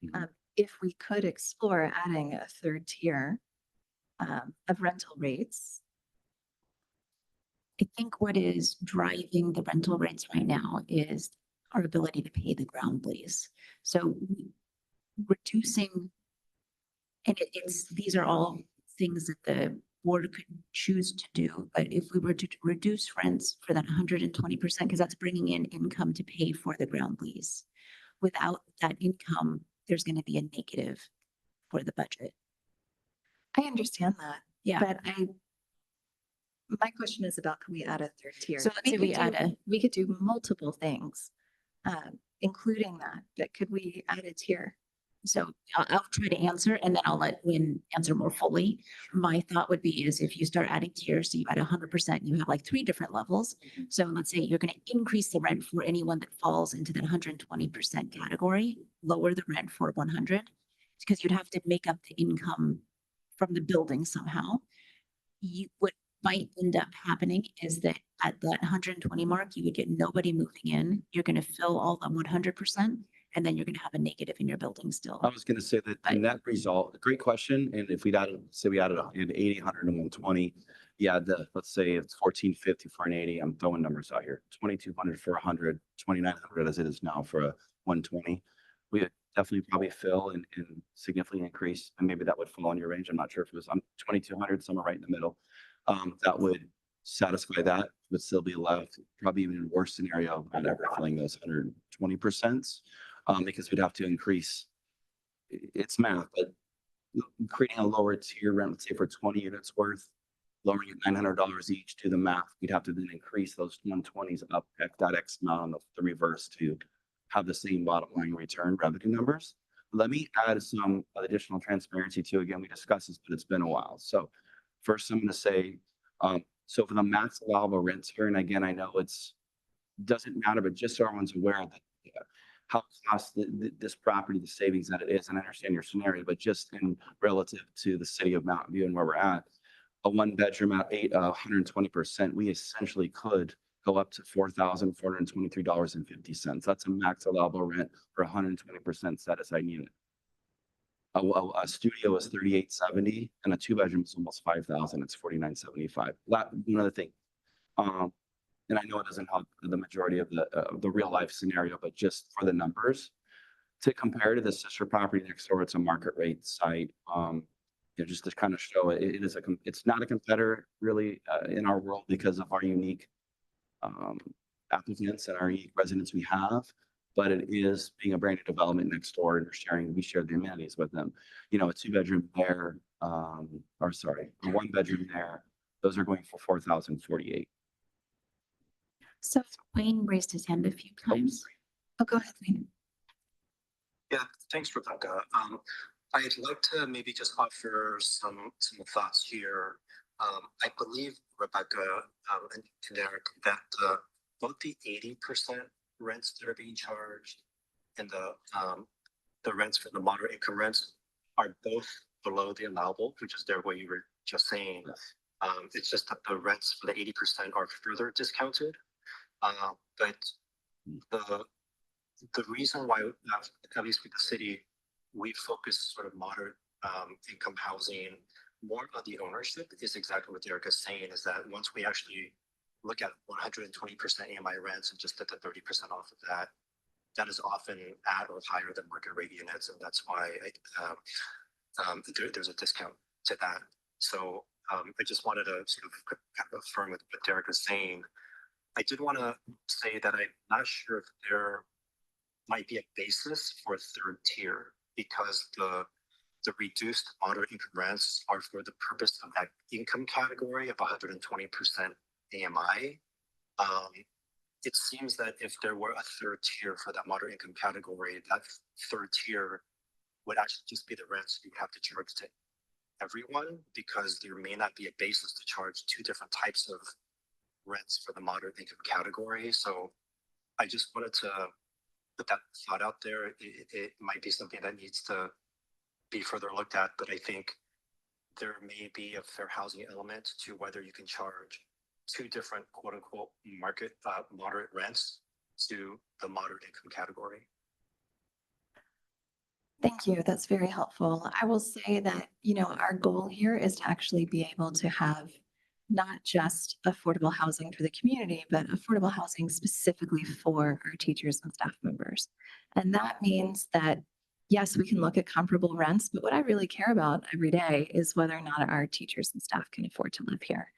Mhm. If we could explore adding a third tier of rental rates. I think what is driving the rental rates right now is our ability to pay the ground lease. So reducing, and these are all things that the board could choose to do, but if we were to reduce rents for that 120%, because that's bringing in income to pay for the ground lease. Without that income, there's going to be a negative for the budget. I understand that, Yeah. but my question is about, can we add a third tier? So let's say we add We could do multiple things, including that, but could we add a tier? So I'll try to answer and then I'll let Win answer more fully. My thought would be is if you start adding tiers, so you add 100%, you have like 3 different levels. So let's say you're going to increase the rent for anyone that falls into that 120% category, lower the rent for 100, because you'd have to make up the income from the building somehow. What might end up happening is that at that 120 mark, you would get nobody moving in. You're going to fill all the 100%. And then you're going to have a negative in your building still. I was going to say that the net result, great question. And if we'd added, say we added an 80, 100 and 120, yeah, let's say it's 1450 for an 80. I'm throwing numbers out here. 2200 for 100, 2900 as it is now for a 120. We would definitely probably fill and significantly increase. And maybe that would fall in your range. I'm not sure if it was 2200, somewhere right in the middle. That would satisfy that, would still be left, probably even in a worse scenario, not ever filling those 120%. Because we'd have to increase, it's math, but creating a lower tier rent, let's say for 20 units worth, lowering it $900 each to the math, we'd have to then increase those 120s up that X amount on the reverse to have the same bottom line return revenue numbers. Let me add some additional transparency too. Again, we discussed this, but it's been a while. So first I'm going to say, so for the max allowable rents here, and again, I know doesn't matter, but just so everyone's aware that how cost this property, the savings that it is, and I understand your scenario, but just in relative to the city of Mountain View and where we're at, a 1 bedroom at 120%, we essentially could go up to $4,423.50. That's a max allowable rent for 120% set aside unit. A studio is $3,870 and a 2 bedroom is almost $5,000. It's $4,975. Another thing, and I know it doesn't help the majority of the real life scenario, but just for the numbers, to compare to the sister property next door, it's a market rate site. Just to kind of show it's not a competitor really in our world because of our unique applicants and our unique residents we have, but it is being a brand new development next door and we share the amenities with them. A 2 bedroom there, or sorry, a 1 bedroom there, those are going for $4,048. So Wayne raised his hand a few times. Oh, go ahead, Wayne. Yeah, thanks, Rebecca. I'd like to maybe just offer some thoughts here. I believe, Rebecca and Eric, that both the 80% rents that are being charged and the rents for the moderate income rents are both below the allowable, which is what you were just saying. It's just that the rents for the 80% are further discounted. But the reason why, at least with the city, we focus sort of moderate income housing more on the ownership is exactly what Derek is saying, is that once we actually look at 120% AMI rents and just at the 30% off of that, that is often at or higher than market rate units. And that's why there's a discount to that. So I just wanted to sort of kind of affirm what Derek was saying. I did want to say that I'm not sure if there might be a basis for a third tier, because the reduced moderate income rents are for the purpose of that income category of 120% AMI. It seems that if there were a third tier for that moderate income category, that third tier would actually just be the rents you have to charge to everyone, because there may not be a basis to charge two different types of rents for the moderate income category. So I just wanted to put that thought out there. It might be something that needs to be further looked at, but I think there may be a fair housing element to whether you can charge two different quote unquote market moderate rents to the moderate income category. Thank you. That's very helpful. I will say that, our goal here is to actually be able to have not just affordable housing for the community, but affordable housing specifically for our teachers and staff members. And that means that, yes, we can look at comparable rents, but what I really care about every day is whether or not our teachers and staff can afford to live here.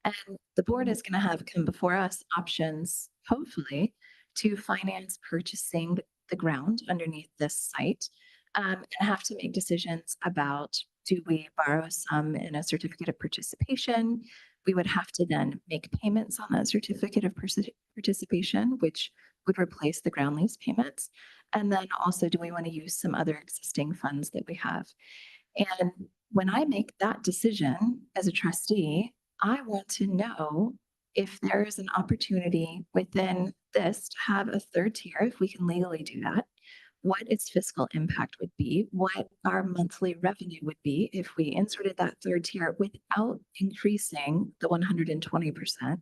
And the board is going to have come before us options, hopefully, to finance purchasing the ground underneath this site, and have to make decisions about, do we borrow some in a certificate of participation? We would have to then make payments on that certificate of participation, which would replace the ground lease payments. And then also, do we want to use some other existing funds that we have? And when I make that decision as a trustee, I want to know if there is an opportunity within this to have a third tier, if we can legally do that, what its fiscal impact would be, what our monthly revenue would be if we inserted that third tier without increasing the 120%,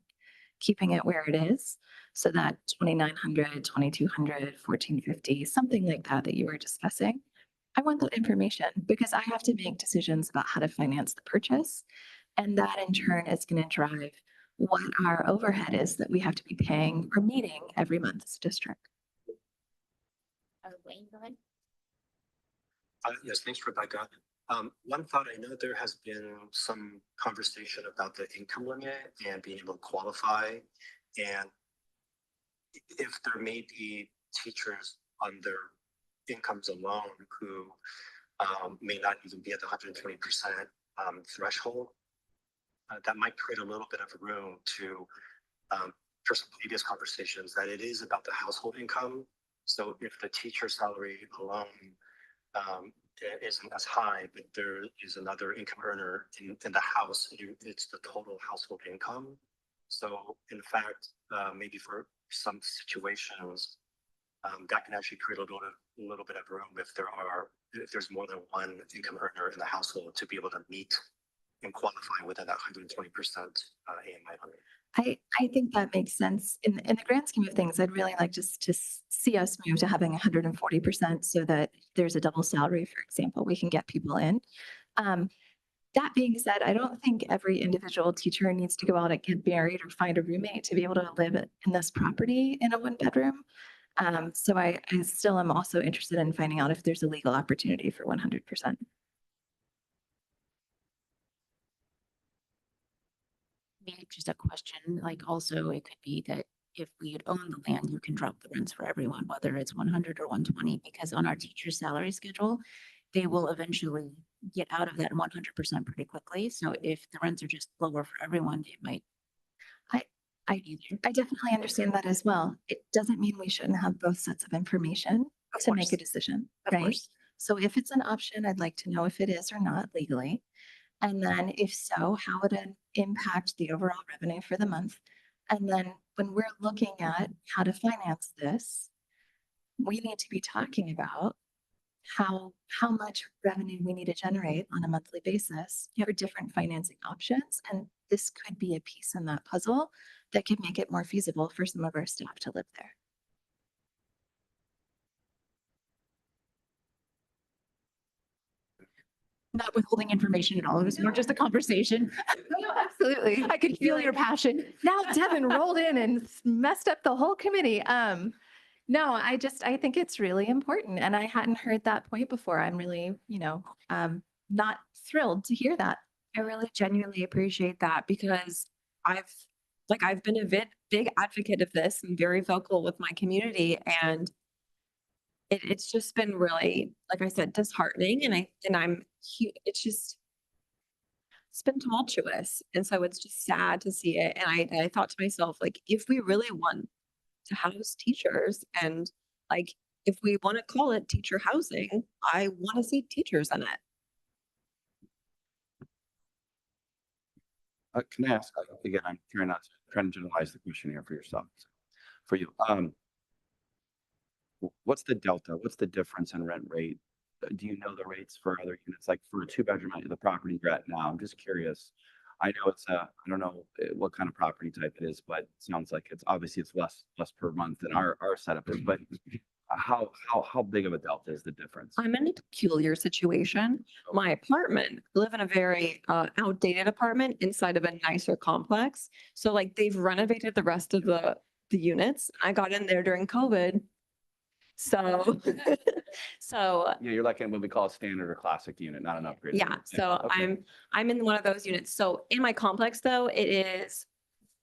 keeping it where it is. So that 2,900, 2,200, 1,450, something like that you were discussing. I want that information because I have to make decisions about how to finance the purchase. And that in turn is going to drive what our overhead is that we have to be paying or meeting every month as a district. Wayne, go ahead. Yes, thanks, Rebecca. One thought, I know there has been some conversation about the income limit and being able to qualify. And if there may be teachers on their incomes alone who may not even be at the 120% threshold, that might create a little bit of room to, for some previous conversations, that it is about the household income. So if the teacher salary alone isn't as high, but there is another income earner in the house, it's the total household income. So in fact, maybe for some situations, that can actually create a little bit of room if there's more than one income earner in the household to be able to meet and qualify within that 120% AMI limit. I think that makes sense. In the grand scheme of things, I'd really like just to see us move to having 140% so that there's a double salary, for example, we can get people in. That being said, I don't think every individual teacher needs to go out and get married or find a roommate to be able to live in this property in a one bedroom. So I still am also interested in finding out if there's a legal opportunity for 100%. Maybe just a question, like also it could be that if we had owned the land, you can drop the rents for everyone, whether it's 100 or 120, because on our teacher salary schedule, they will eventually get out of that 100% pretty quickly. So if the rents are just lower for everyone, it might. I definitely understand that as well. It doesn't mean we shouldn't have both sets of information Of to make a course. decision, Of right? course. So if it's an option, I'd like to know if it is or not legally. And then if so, how would it impact the overall revenue for the month? And then when we're looking at how to finance this, we need to be talking about how much revenue we need to generate on a monthly basis for different financing options. And this could be a piece in that puzzle that could make it more feasible for some of our staff to live there. Not withholding information at all. It was more just a conversation. No, absolutely. I could feel your passion. Now Devin rolled in and messed up the whole committee. No, I think it's really important. And I hadn't heard that point before. I'm really, not thrilled to hear that. I really genuinely appreciate that because I've been a big advocate of this and very vocal with my community, and it's just been really, like I said, disheartening. It's been tumultuous. And so it's just sad to see it. And I thought to myself, like, if we really want to house teachers and like, if we want to call it teacher housing, I want to see teachers in it. Can I ask, again, I'm trying to generalize the question here for yourself, for you. What's the delta? What's the difference in rent rate? Do you know the rates for other units, like for a 2-bedroom at the property you're at now? I'm just curious. I know I don't know what kind of property type it is, but it sounds like it's obviously less per month than our setup is, but how big of a delta is the difference? I'm in a peculiar situation. My apartment, I live in a very outdated apartment inside of a nicer complex. So like they've renovated the rest of the units. I got in there during COVID. So, Yeah, you're like in what we call a standard or classic unit, not an upgrade. yeah, so Okay. I'm in one of those units. So in my complex though, it is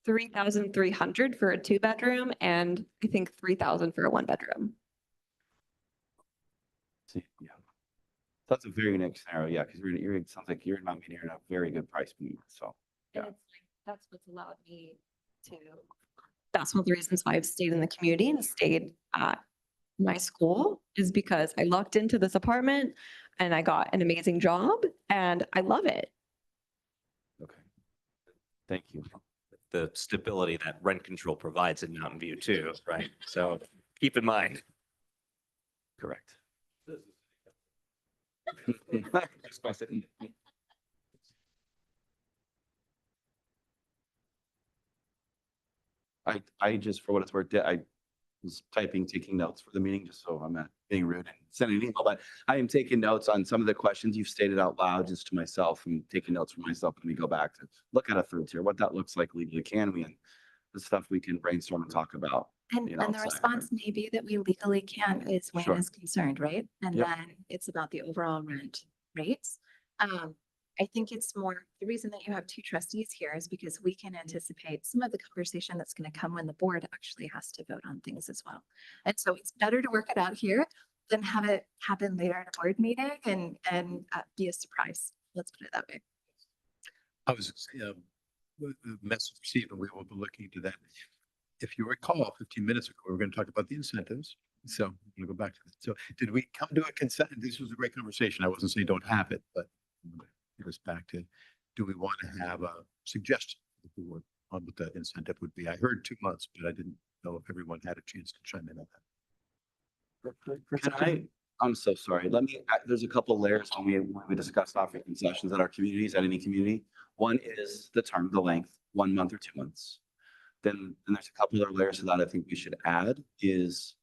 3,300 for a 2-bedroom and I think 3,000 for a 1-bedroom. See, yeah. That's a very unique scenario, yeah, because it sounds like you're not meeting a very good price point, so. And Yeah. it's like, that's what's allowed me to, that's one of the reasons why I've stayed in the community and stayed at my school is because I lucked into this apartment and I got an amazing job and I love it. Okay. Thank you. The stability that rent control provides in Mountain View too, right? So keep in mind. Correct. I just, for what it's worth, I was taking notes for the meeting, just so I'm not being rude and sending an email, but I am taking notes on some of the questions you've stated out loud just to myself and taking notes for myself when we go back to look at a third tier, what that looks like legally, can we, and the stuff we can brainstorm and talk about. And You know, the so- response may be that we legally can is Wayne Sure. is concerned, right? And Yep. then it's about the overall rent rates. I think it's more, the reason that you have 2 trustees here is because we can anticipate some of the conversation that's going to come when the board actually has to vote on things as well. And so it's better to work it out here than have it happen later at a board meeting and be a surprise. Let's put it that way. I was, message received, and we will be looking into that. If you recall, 15 minutes ago, we were going to talk about the incentives. So I'm gonna go back to that. So did we come to a consent? This was a great conversation. I wasn't saying don't have it, but I'm gonna get us back to, do we want to have a suggestion for the board on what the incentive would be? I heard 2 months, but I didn't know if everyone had a chance to chime in on that. Can I'm so sorry. There's a couple layers when we discuss offering concessions at our communities, at any community. One is the term, the length, 1 month or 2 months. Then there's a couple other layers to that I think we should add is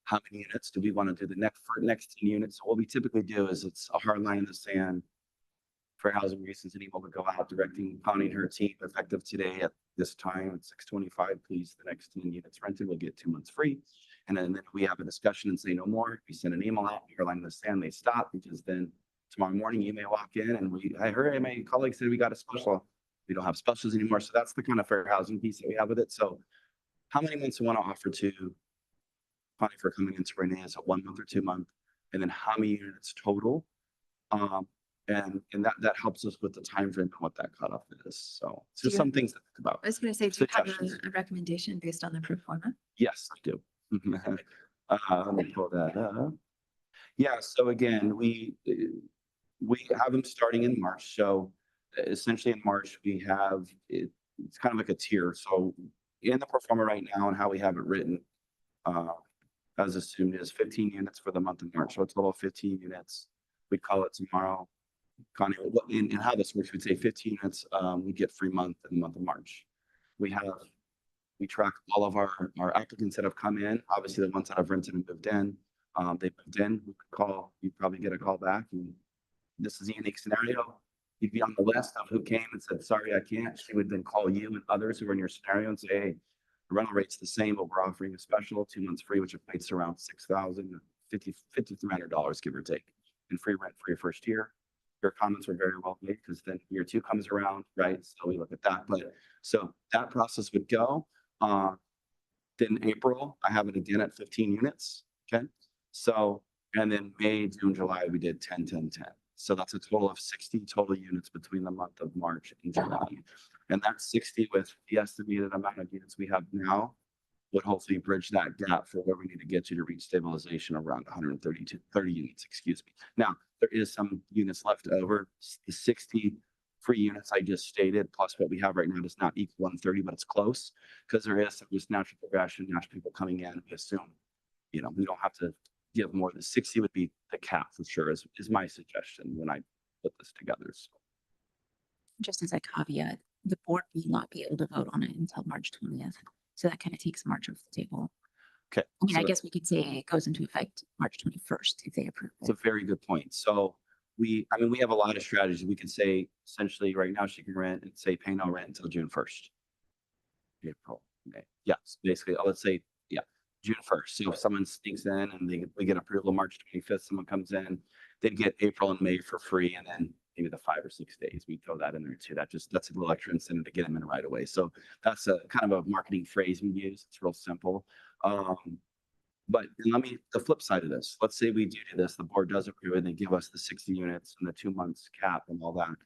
how many units do we want to do for next 10 units? So what we typically do is it's a hard line in the sand for housing reasons, and able to go out directing Connie and her team effective today at this time at 6:25, please, the next 10 units rented will get 2 months free. And then we have a discussion and say no more. We send an email out, your line in the sand, they stop, because then tomorrow morning you may walk in and I heard my colleague said we got a special. We don't have specials anymore. So that's the kind of fair housing piece that we have with it. So how many months we want to offer to Connie for coming into Renee? Is it 1 month or 2 months? And then how many units total? And that helps us with the time frame and what that cutoff is. So it's just Do you- some things to think about. I was going to say, do you have Suggestions. a recommendation based on the pro forma? Yes, I do. Let me pull that up. Yeah, so again, we have them starting in March. So essentially in March, we have it's kind of like a tier. So in the pro forma right now and how we have it written, as assumed, is 15 units for the month of March. So a total of 15 units. We call it tomorrow. Connie, and how this works, we'd say 15 units, we get free month in the month of March. We track all of our applicants that have come in, obviously the ones that have rented and moved in. They moved in, we could call, you'd probably get a call back, and this is a unique scenario. You'd be on the list of who came and said, sorry, I can't. She would then call you and others who are in your scenario and say, hey, the rental rate's the same, but we're offering a special 2 months free, which equates to around $6,300, give or take, and free rent for your first year. Your comments were very well made, because then year 2 comes around, right? So we look at that. But so that process would go. Then April, I have it again at 15 units. Okay. So, and then May, June, July, we did 10, 10, 10. So that's a total of 60 total units between the month of March and July. And that 60 with the estimated amount of units we have now would hopefully bridge that gap for where we need to get to reach stabilization around 30 units, excuse me. Now, there is some units left over. The 60 free units I just stated, plus what we have right now does not equal 130, but it's close, because there is some just natural progression, natural people coming in. We assume, we don't have to give more than 60 would be the cap for sure, is my suggestion when I put this together. So. Just as a caveat, the board will not be able to vote on it until March 20th. So that kind of takes March off the table. Okay. I mean, so I guess we could say it goes into effect March 21st if they approve it's a it. very good point. So we have a lot of strategies. We could say essentially right now she can rent and say pay no rent until June 1st. April, May. Yes, basically, let's say, June 1st. So if someone sneaks in and we get approval March 25th, someone comes in, they'd get April and May for free, and then maybe the 5 or 6 days, we throw that in there too. That's a little extra incentive to get them in right away. So that's a kind of a marketing phrase we use. It's real simple. But the flip side of this, let's say we do this, the board does approve it, and they give us the 60 units and the 2 months cap and all that.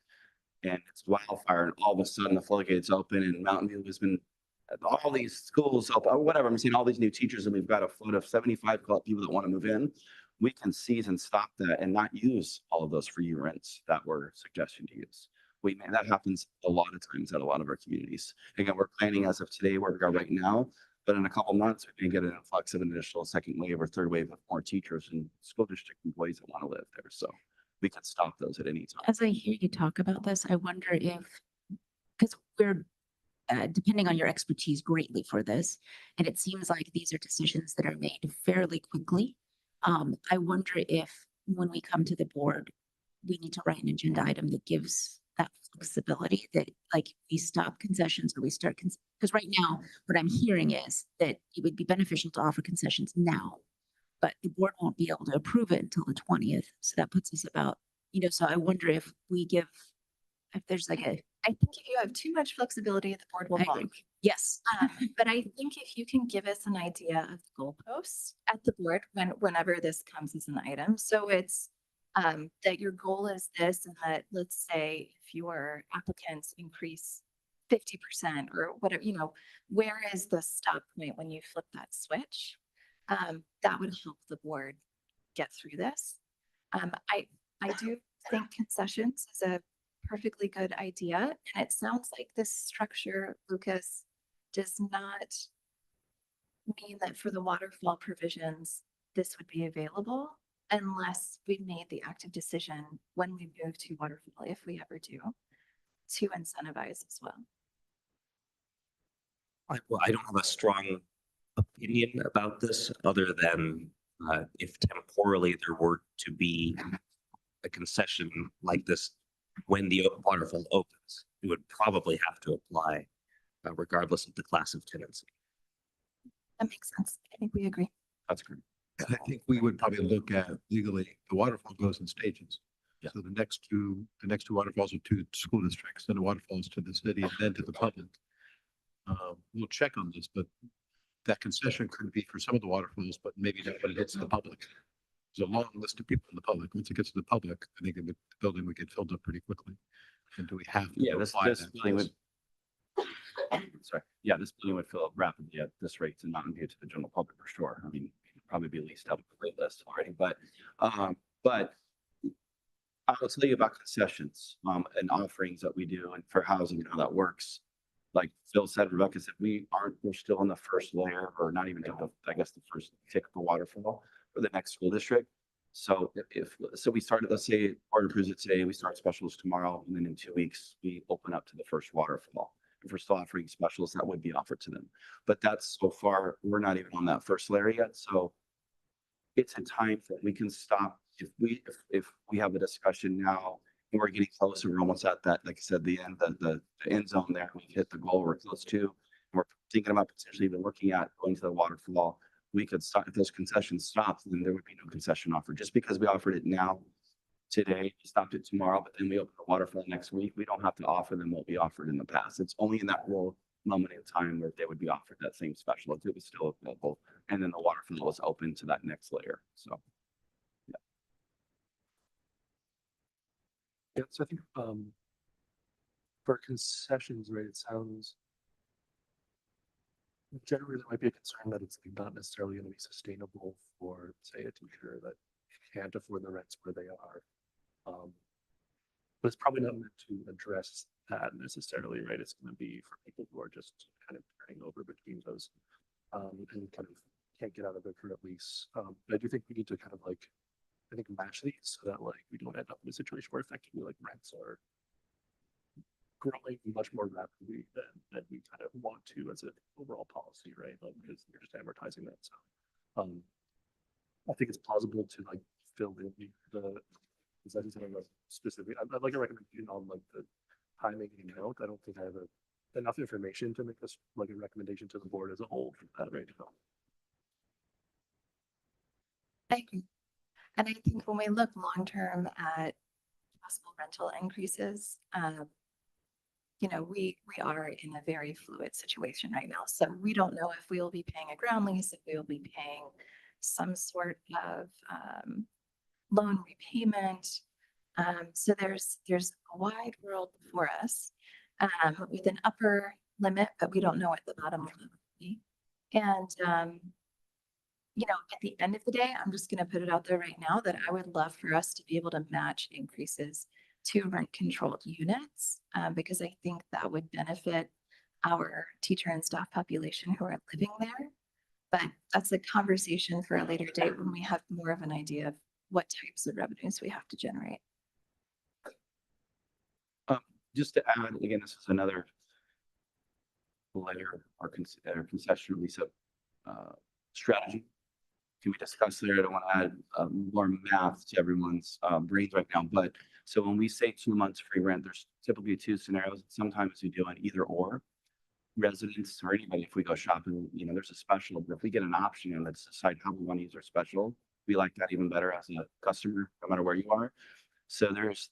And it's wildfire, and all of a sudden the floodgates open, and Mountain View has been all these schools open, or whatever. I'm seeing all these new teachers, and we've got a flood of 75 people that want to move in. We can seize and stop that and not use all of those free rents that we're suggesting to use. That happens a lot of times at a lot of our communities. Again, we're planning as of today where we are right now, but in a couple months, we may get an influx of an initial second wave or third wave of more teachers and school district employees that want to live there. So we could stop those at any time. As I hear you talk about this, I wonder if, because we're depending on your expertise greatly for this, and it seems like these are decisions that are made fairly quickly. I wonder if when we come to the board, we need to write an agenda item that gives that flexibility, that like we stop concessions or we start, because right now what I'm hearing is that it would be beneficial to offer concessions now, but the board won't be able to approve it until the 20th. So that puts us about, so I wonder if there's like I think if you have too much flexibility, the board will I agree. balk. Yes. But I think if you can give us an idea of the goalposts at the board whenever this comes as an item, so it's that your goal is this, and that let's say if your applicants increase 50% or whatever, where is the stop point when you flip that switch? that would help the board get through this. I do think concessions is a perfectly good idea, and it sounds like this structure, Lucas, does not mean that for the waterfall provisions, this would be available unless we made the active decision when we move to waterfall, if we ever do, to incentivize as well. Well, I don't have a strong opinion about this other than if temporally there were to be a concession like this when the waterfall opens, it would probably have to apply regardless of the class of tenancy. That makes sense. I think we agree. That's great. I think we would probably look at legally, the waterfall goes in stages. Yeah. So the next two waterfalls are to school districts, then the waterfalls to the city, and then to the public. We'll check on this, but that concession could be for some of the waterfalls, but maybe not when it hits the public. There's a long list of people in the public. Once it gets to the public, I think the building would get filled up pretty quickly. And do we have to Yeah, this apply this that? building would. Sorry, yeah, this building would fill up rapidly at this rate to Mountain View to the general public for sure. I mean, probably be at least up the wait list already, but I will tell you about concessions and offerings that we do and for housing and how that works. Like Phil said, Rebecca said, we're still in the first layer, or not even the first tick of the waterfall for the next school district. So so we started, let's say board approves it today, we start specials tomorrow, and then in 2 weeks, we open up to the first waterfall. If we're still offering specials, that would be offered to them. But that's so far, we're not even on that first layer yet. So it's a time that we can stop if we have a discussion now and we're getting closer, we're almost at that, like I said, the end zone there. We hit the goal we're close to. We're thinking about potentially even looking at going to the waterfall. We could stop if those concessions stop, then there would be no concession offer. Just because we offered it now, today, we stopped it tomorrow, but then we open the waterfall next week, we don't have to offer them what we offered in the past. It's only in that real moment in time where they would be offered that same special if it was still available, and then the waterfall was open to that next layer. So. Yeah, so I think for concessions, right, it sounds generally there might be a concern that it's like not necessarily going to be sustainable for, say, a teacher that can't afford the rents where they are. But it's probably not meant to address that necessarily, right? It's going to be for people who are just kind of turning over between those and kind of can't get out of their current lease. But I do think we need to kind of like, I think, match these so that like we don't end up in a situation where effectively like rents are growing much more rapidly than we kind of want to as an overall policy, right? Like because you're just amortizing that. So I think it's plausible to like fill in the concessions in a specific. I'd like a recommendation on like the timing and amount. I don't think I have enough information to make this like a recommendation to the board as a whole for that right now. I agree. And I think when we look long-term at possible rental increases, you know, we are in a very fluid situation right now. So we don't know if we will be paying a ground lease, if we will be paying some sort of loan repayment. So there's a wide world before us with an upper limit, but we don't know what the bottom limit will be. And you know, at the end of the day, I'm just going to put it out there right now that I would love for us to be able to match increases to rent controlled units because I think that would benefit our teacher and staff population who are living there. But that's a conversation for a later date when we have more of an idea of what types of revenues we have to generate. Just to add, again, this is another layer or concession lease up strategy. Can we discuss there? I don't want to add more math to everyone's brains right now, but so when we say 2 months free rent, there's typically 2 scenarios. Sometimes we do an either or. Residents or anybody, if we go shopping, you know, there's a special, but if we get an option and let's decide how we want to use our special, we like that even better as a customer, no matter where you are. So there's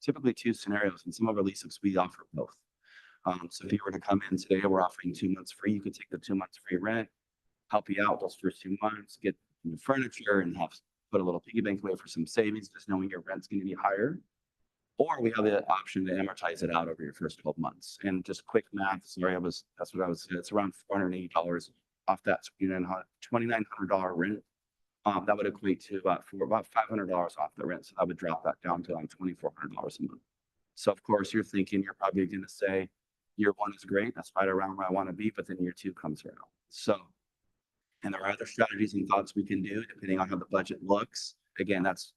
typically 2 scenarios, and some of our leases we offer both. So if you were to come in today, we're offering 2 months free. You could take the 2 months free rent, help you out those first 2 months, get new furniture and have put a little piggy bank away for some savings, just knowing your rent's going to be higher. Or we have the option to amortize it out over your first 12 months. And just quick math, sorry, that's what I was saying. It's around $480 off that $2,900 rent. That would equate to about $500 off the rent. So that would drop that down to like $2,400 a month. So of course you're thinking, you're probably going to say year one is great. That's right around where I want to be. But then year two comes around. So, and there are other strategies and thoughts we can do depending on how the budget looks. Again, that's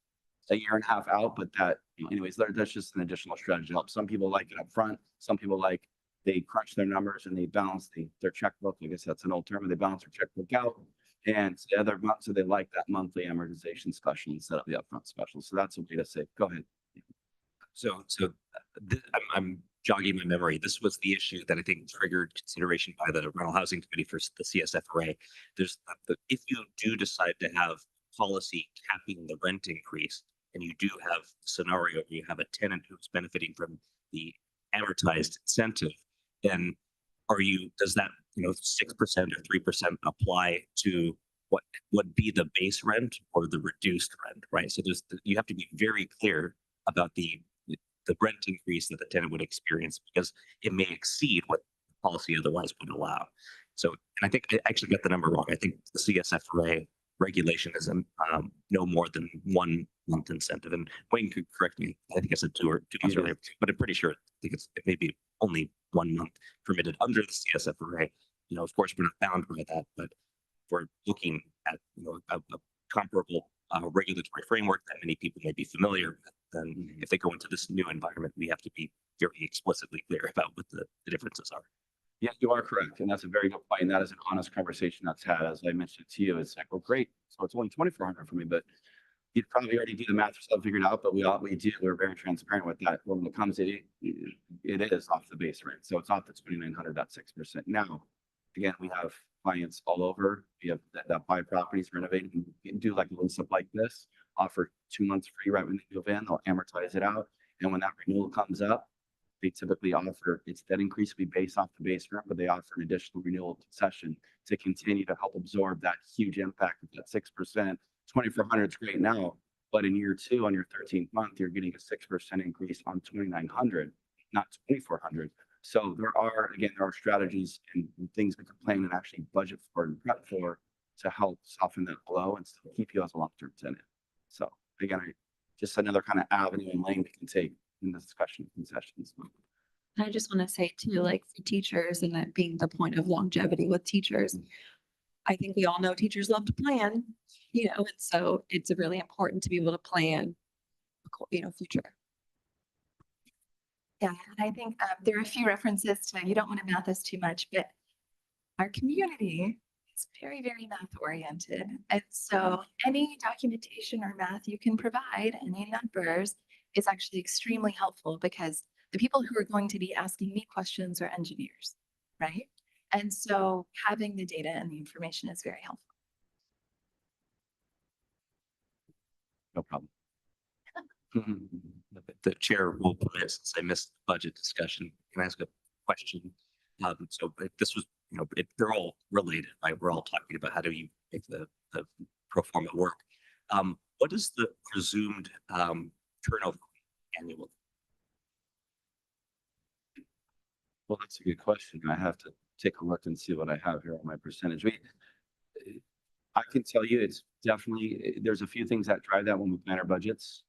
a year and a half out, but that anyways, that's just an additional strategy to help. Some people like it up front. Some people like they crunch their numbers and they balance their checkbook. I guess that's an old term. They balance their checkbook out. And the other month, so they like that monthly amortization special instead of the upfront special. So that's a way to say, go ahead. So I'm jogging my memory. This was the issue that I think triggered consideration by the rental housing committee for the CSFRA. There's if you do decide to have policy capping the rent increase, and you do have a scenario where you have a tenant who's benefiting from the amortized incentive, then does that 6% or 3% apply to what would be the base rent or the reduced rent, right? So you have to be very clear about the rent increase that the tenant would experience, because it may exceed what the policy otherwise would allow. So, and I think I actually got the number wrong. I think the CSFRA regulation is no more than 1 month incentive. And Wayne could correct me. I think I said 2 months earlier, but I'm pretty sure it may be only 1 month permitted under the CSFRA. Of course, we're not bound by that, but we're looking at a comparable regulatory framework that many people may be familiar with. Then if they go into this new environment, we have to be very explicitly clear about what the differences are. Yeah, you are correct. And that's a very good point. And that is an honest conversation that's had. As I mentioned to you, it's like, well, great. So it's only 2,400 for me, but you'd probably already do the math yourself, figured out, but we're very transparent with that. When it comes to it is off the base rent. So it's off the 2,900, that's 6%. Now, again, we have clients all over. We have that buy properties, renovate, and do like a little stuff like this, offer 2 months free right when they move in, they'll amortize it out. And when that renewal comes up, they typically offer, that increase will be based off the base rent, but they offer an additional renewal concession to continue to help absorb that huge impact of that 6%. 2,400 is great now, but in year two, on your 13th month, you're getting a 6% increase on 2,900, not 2,400. So there are strategies and things we can plan and actually budget for and prep for to help soften that blow and still keep you as a long-term tenant. So again, just another kind of avenue and lane we can take in the discussion of concessions. I just want to say too, like for teachers and that being the point of longevity with teachers, I think we all know teachers love to plan, and so it's really important to be able to plan, future. Yeah, and I think there are a few references to, you don't want to math this too much, but our community is very, very math oriented. And so any documentation or math you can provide, any numbers, is actually extremely helpful, because the people who are going to be asking me questions are engineers, right? And so having the data and the information is very helpful. No problem. The chair will permit, since I missed the budget discussion, can I ask a question? So this was, they're all related, right? We're all talking about how do you make the pro forma work. What is the presumed turnover annually? Well, that's a good question. I have to take a look and see what I have here on my percentage. I can tell you it's definitely, there's a few things that drive that when we plan our budgets.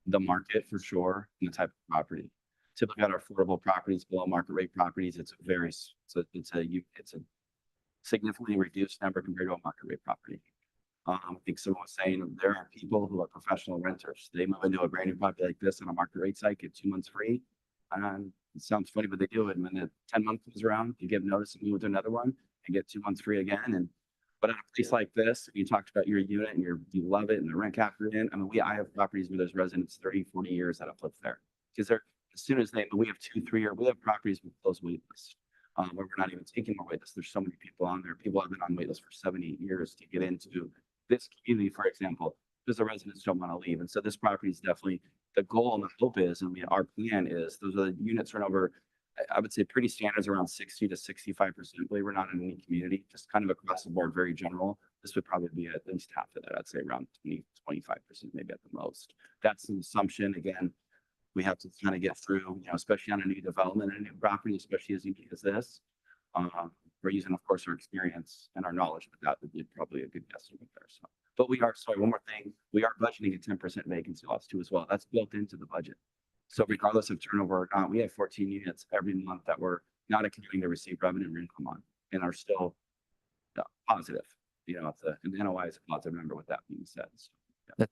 The market for sure, and the type of property. Typically on our affordable properties, below market rate properties, it's a significantly reduced number compared to a market rate property. I think someone was saying there are people who are professional renters. They move into a brand new property like this on a market rate site, get 2 months free. And it sounds funny, but they do it. And when the 10 month comes around, you give notice and move to another one and get 2 months free again. But in a place like this, you talked about your unit and you love it and the rent cap you're in. I mean, I have properties where there's residents 30, 40 years that have lived there, because as soon as we have 2, 3 year, we have properties with closed wait lists, where we're not even taking more wait lists. There's so many people on there. People have been on wait lists for 7, 8 years to get into this community, for example, because the residents don't want to leave. And so this property is definitely the goal, and the hope is, our plan is those are the units turnover. I would say pretty standards around 60 to 65%. Believe we're not in any community, just kind of across the board, very general. This would probably be at least half of that. I'd say around 20, 25%, maybe at the most. That's an assumption. Again, we have to kind of get through, especially on a new development and a new property, especially as unique as this. we're using, of course, our experience and our knowledge, but that would be probably a good estimate there. So, but we are, sorry, one more thing. We are budgeting a 10% vacancy loss too as well. That's built into the budget. So regardless of turnover or not, we have 14 units every month that we're not accounting to receive revenue or income on and are still positive. You know, if the NOI is a positive number with that being said. So,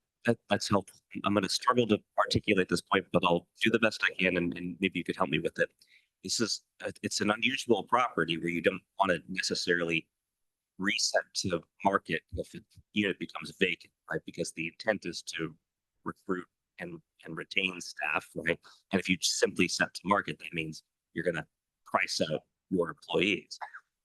That's helpful. I'm going to struggle to articulate this point, but I'll do the best I can, and maybe you could help me with it. It's an unusual property where you don't want to necessarily reset to market if a unit becomes vacant, right? Because the intent is to recruit and retain staff, right? And if you simply set to market, that means you're going to price out your employees.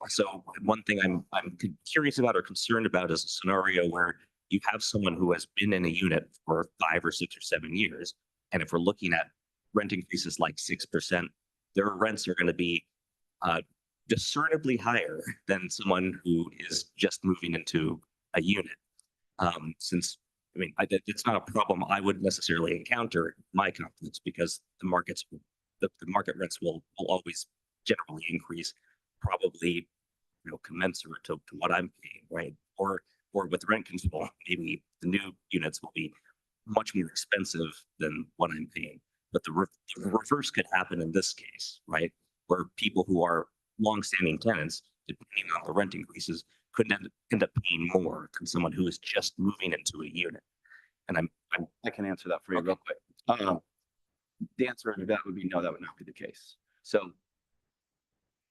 So one thing I'm curious about or concerned about is a scenario where you have someone who has been in a unit for 5 or 6 or 7 years. And if we're looking at rent increases like 6%, their rents are going to be discernibly higher than someone who is just moving into a unit. Since, I mean, it's not a problem I would necessarily encounter in my confidence because the market rents will always generally increase, probably, you know, commensurate to what I'm paying, right? Or with rent control, maybe the new units will be much more expensive than what I'm paying. But the reverse could happen in this case, right? Where people who are longstanding tenants, depending on the rent increases, could end up paying more than someone who is just moving into a unit. And I can answer that for you real quick. The answer to that would be no, that would not be the case. So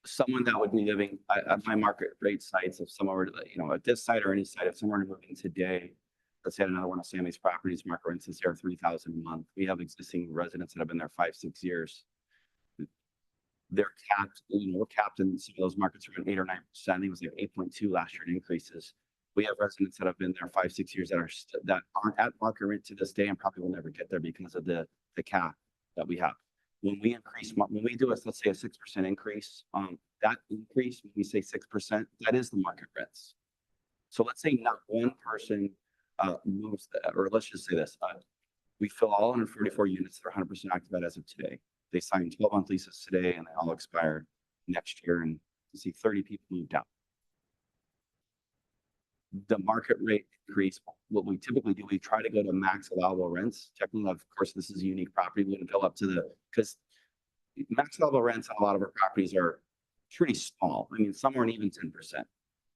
someone that would be living at my market rate sites, if someone were to, you know, at this site or any site, if someone were to move in today, let's say another one of Sammy's properties, market rents is there 3,000 a month. We have existing residents that have been there 5-6 years. They're capped, you know, we're capped in some of those markets around 8 or 9%. I think it was like 8.2 last year in increases. We have residents that have been there 5-6 years that aren't at market rent to this day and probably will never get there because of the cap that we have. When we do let's say a 6% increase, that increase, when we say 6%, that is the market rents. So let's say not one person moves, or let's just say this, we fill all 144 units that are 100% occupied as of today. They signed 12-month leases today and they all expire next year, and you see 30 people moved out. The market rate increase, what we typically do, we try to go to max allowable rents. Technically, of course, this is a unique property. We would go up to because max allowable rents on a lot of our properties are pretty small. I mean, some aren't even 10%.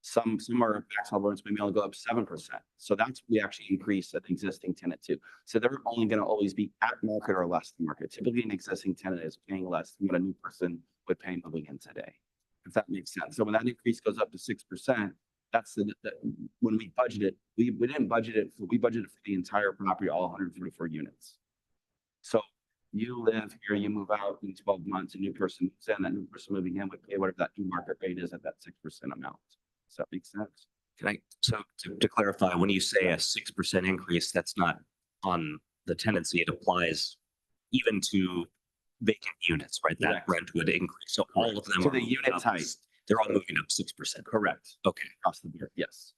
Some are max allowable rents, maybe only go up 7%. So that's we actually increase an existing tenant too. So they're only going to always be at market or less than market. Typically, an existing tenant is paying less than what a new person would pay moving in today, if that makes sense. So when that increase goes up to 6%, that's when we budgeted, we didn't budget it, we budgeted for the entire property, all 144 units. So you live here, you move out in 12 months, a new person moves in, that new person moving in would pay whatever that new market rate is at that 6% amount. Does that make sense? So to clarify, when you say a 6% increase, that's not on the tenancy, it applies even to vacant units, right? That Correct. rent would increase. So all of them To are the moving unit up. type. They're all moving up 6%. Correct. Okay. Across the board, yes.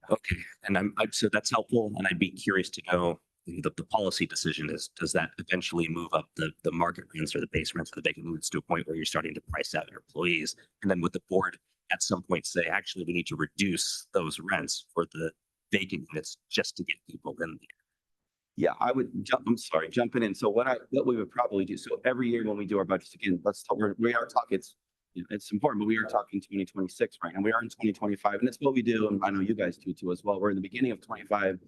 Okay. And so that's helpful. And I'd be curious to know the policy decision is, does that eventually move up the market rents or the base rents for the vacant units to a point where you're starting to price out your employees? And then would the board at some point say, actually, we need to reduce those rents for the vacant units just to get people in there? Yeah, I would jump in. So what we would probably do, so every year when we do our budgets, again, we are talking, it's important, but we are talking 2026 right now. We are in 2025, and it's what we do, and I know you guys do too as well. We're in the beginning of 25,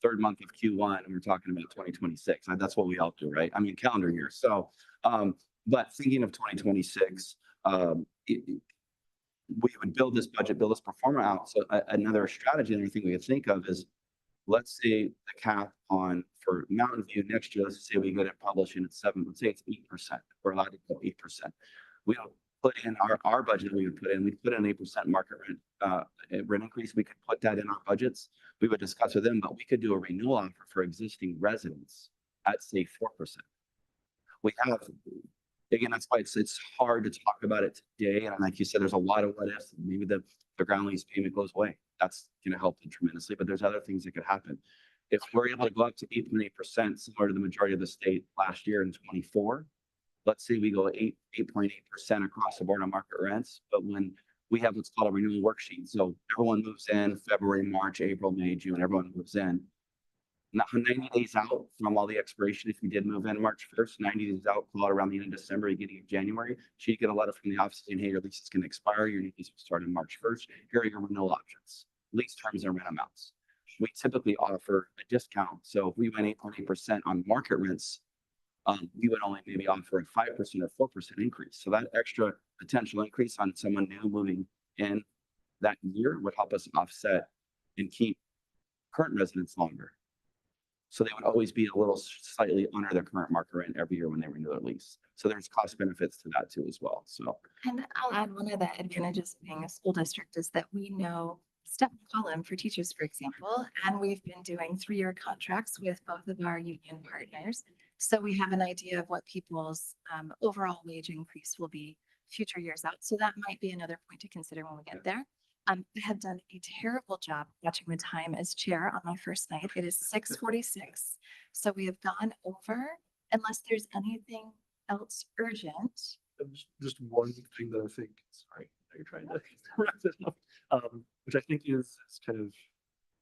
third month of Q1, and we're talking about 2026. And that's what we all do, right? I mean, calendar year. So, but thinking of 2026, we would build this budget, build this performer out. So another strategy, another thing we could think of is, let's say the cap on for Mountain View next year, let's say we go to publishing at 7, let's say it's 8%. We're allowed to go 8%. We don't put in our budget, we put in an 8% market rent increase. We could put that in our budgets. We would discuss with them, but we could do a renewal offer for existing residents at say 4%. We have, again, that's why it's hard to talk about it today. And like you said, there's a lot of what ifs. Maybe the ground lease payment goes away. That's going to help them tremendously, but there's other things that could happen. If we're able to go up to 8.8%, similar to the majority of the state last year in 24, let's say we go 8.8% across the board on market rents, but when we have what's called a renewal worksheet. So everyone moves in February, March, April, May, June, everyone moves in. 90 days out from all the expiration, if you did move in March 1st, 90 days out, call it around the end of December, beginning of January, she'd get a letter from the office saying, hey, your lease is going to expire. Your lease will start on March 1st. Here are your renewal options, lease terms and rent amounts. We typically offer a discount. So if we went 8% on market rents, we would only maybe offer a 5% or 4% increase. So that extra potential increase on someone new moving in that year would help us offset and keep current residents longer. So they would always be a little slightly under their current market rent every year when they renew their lease. So there's cost benefits to that too as well. So And I'll add one of the advantages of being a school district is that we know step and column for teachers, for example, and we've been doing 3-year contracts with both of our union partners. So we have an idea of what people's overall wage increase will be future years out. So that might be another point to consider when we get there. I have done a terrible job watching the time as chair on my first night. It is 6:46. So we have gone over, unless there's anything else urgent. And just one thing that I think, sorry, you're trying to wrap this up, which I think is kind of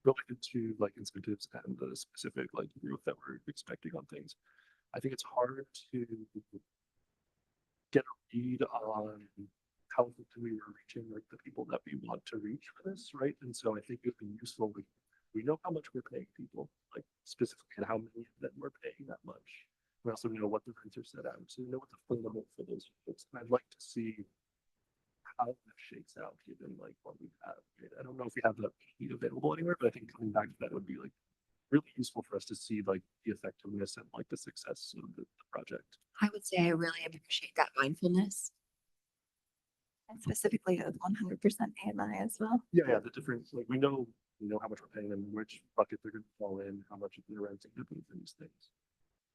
related to like incentives and the specific like growth that we're expecting on things. I think it's hard to get a read on how we were reaching like the people that we want to reach for this, right? And so I think it'd be useful. We know how much we're paying people, like specifically and how many of them we're paying that much. We also know what the rents are set out, so we know what the fundamental for those folks. And I'd like to see how that shakes out given like what we have. Right? I don't know if we have that available anywhere, but I think coming back to that would be like really useful for us to see like the effectiveness and like the success of the project. I would say I really appreciate that mindfulness. And specifically with 100% AMI as well. Yeah, the difference, like we know how much we're paying them, which bucket they're going to fall in, how much of their renting to pay for these things.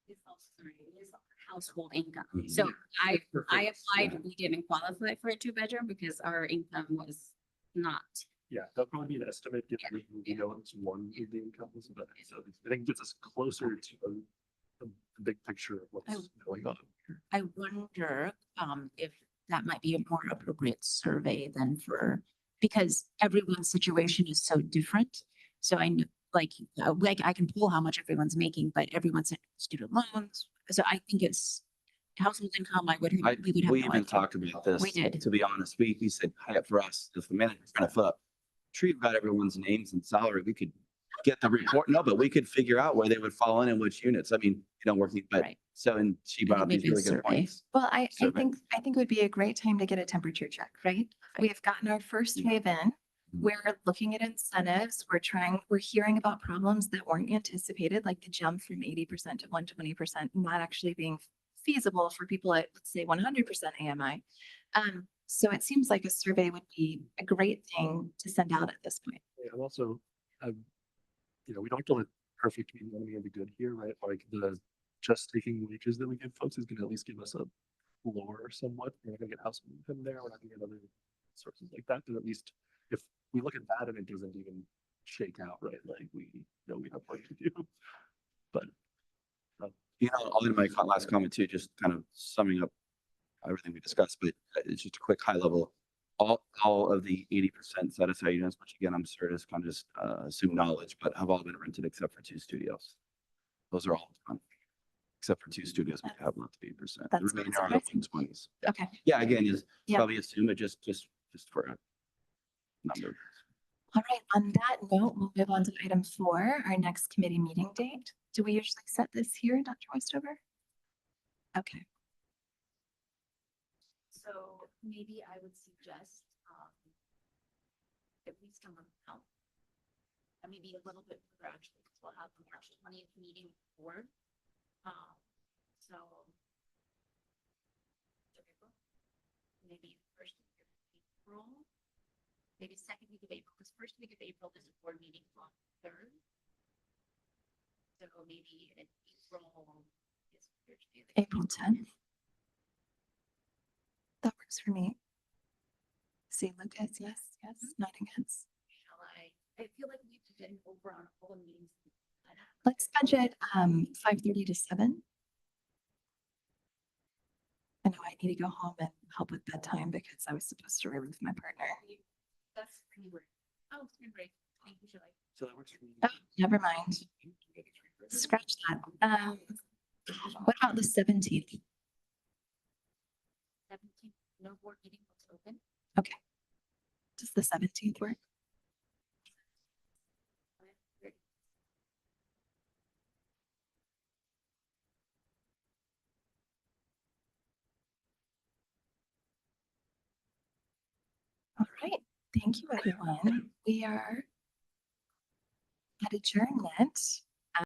It's also, sorry, it is household income. So I applied, we didn't qualify for a 2-bedroom because our income was not. Yeah, that'll probably be an estimate given we know it's one of the incomes, but so I think it gets us closer to the big picture of what's going on here. I wonder if that might be a more appropriate survey than because everyone's situation is so different. So I know, like I can pull how much everyone's making, but everyone's in student loans. So I think it's household income. We would have we no even idea. talked about this. We did. To be honest, we said, hey, for us, if the manager's going to fill up, sure you've got everyone's names and salary. We could get the report. No, but we could figure out where they would fall in and which units. I mean, working, but Right. so, and she brought up these Maybe a really good survey. points. Well, I Survey. think it would be a great time to get a temperature check, right? We have gotten our first wave in. We're looking at incentives. We're hearing about problems that weren't anticipated, like the jump from 80% to 120% not actually being feasible for people at, let's say, 100% AMI. So it seems like a survey would be a great thing to send out at this point. Yeah, and also, we don't have to let perfect be the enemy of the good here, right? Like the just taking wages that we give folks is going to at least give us a floor somewhat. We're not going to get house income there. We're not going to get other sources like that. But at least if we look at that and it doesn't even shake out, right? Like we know we have work to do. But I'll end my last comment too, just kind of summing up everything we discussed, but it's just a quick high level. All of the 80% set aside units, which again, I'm sure is kind of just assumed knowledge, but have all been rented except for 2 studios. Those are all done. Except for 2 studios, we have not to 8%. The That's remaining not are surprising. 20s. Okay. Yeah, again, is Yeah. probably assume it just for a number. All right. On that note, we'll move on to item 4, our next committee meeting date. Do we usually set this here, Dr. Westover? Okay. So maybe I would suggest at least a month out. And maybe a little bit further actually, because we'll have the March 20th meeting board. So maybe first week of April, maybe second week of April, because first week of April is a board meeting on the 3rd. So maybe in April is Thursday. April 10th. That works for me. See, Lucas, yes, not against. Shall I feel like we have to get over on all the meetings. Let's budget 5:30 to 7. I know I need to go home and help with bedtime because I was supposed to relieve my partner. That's pretty weird. Oh, spring break. I think we should like. So that works for me. Oh, never mind. Scratch that. What about the 17th? 17, no board meeting was open. Does the 17th work? All right. Thank you, everyone. We are at adjournment.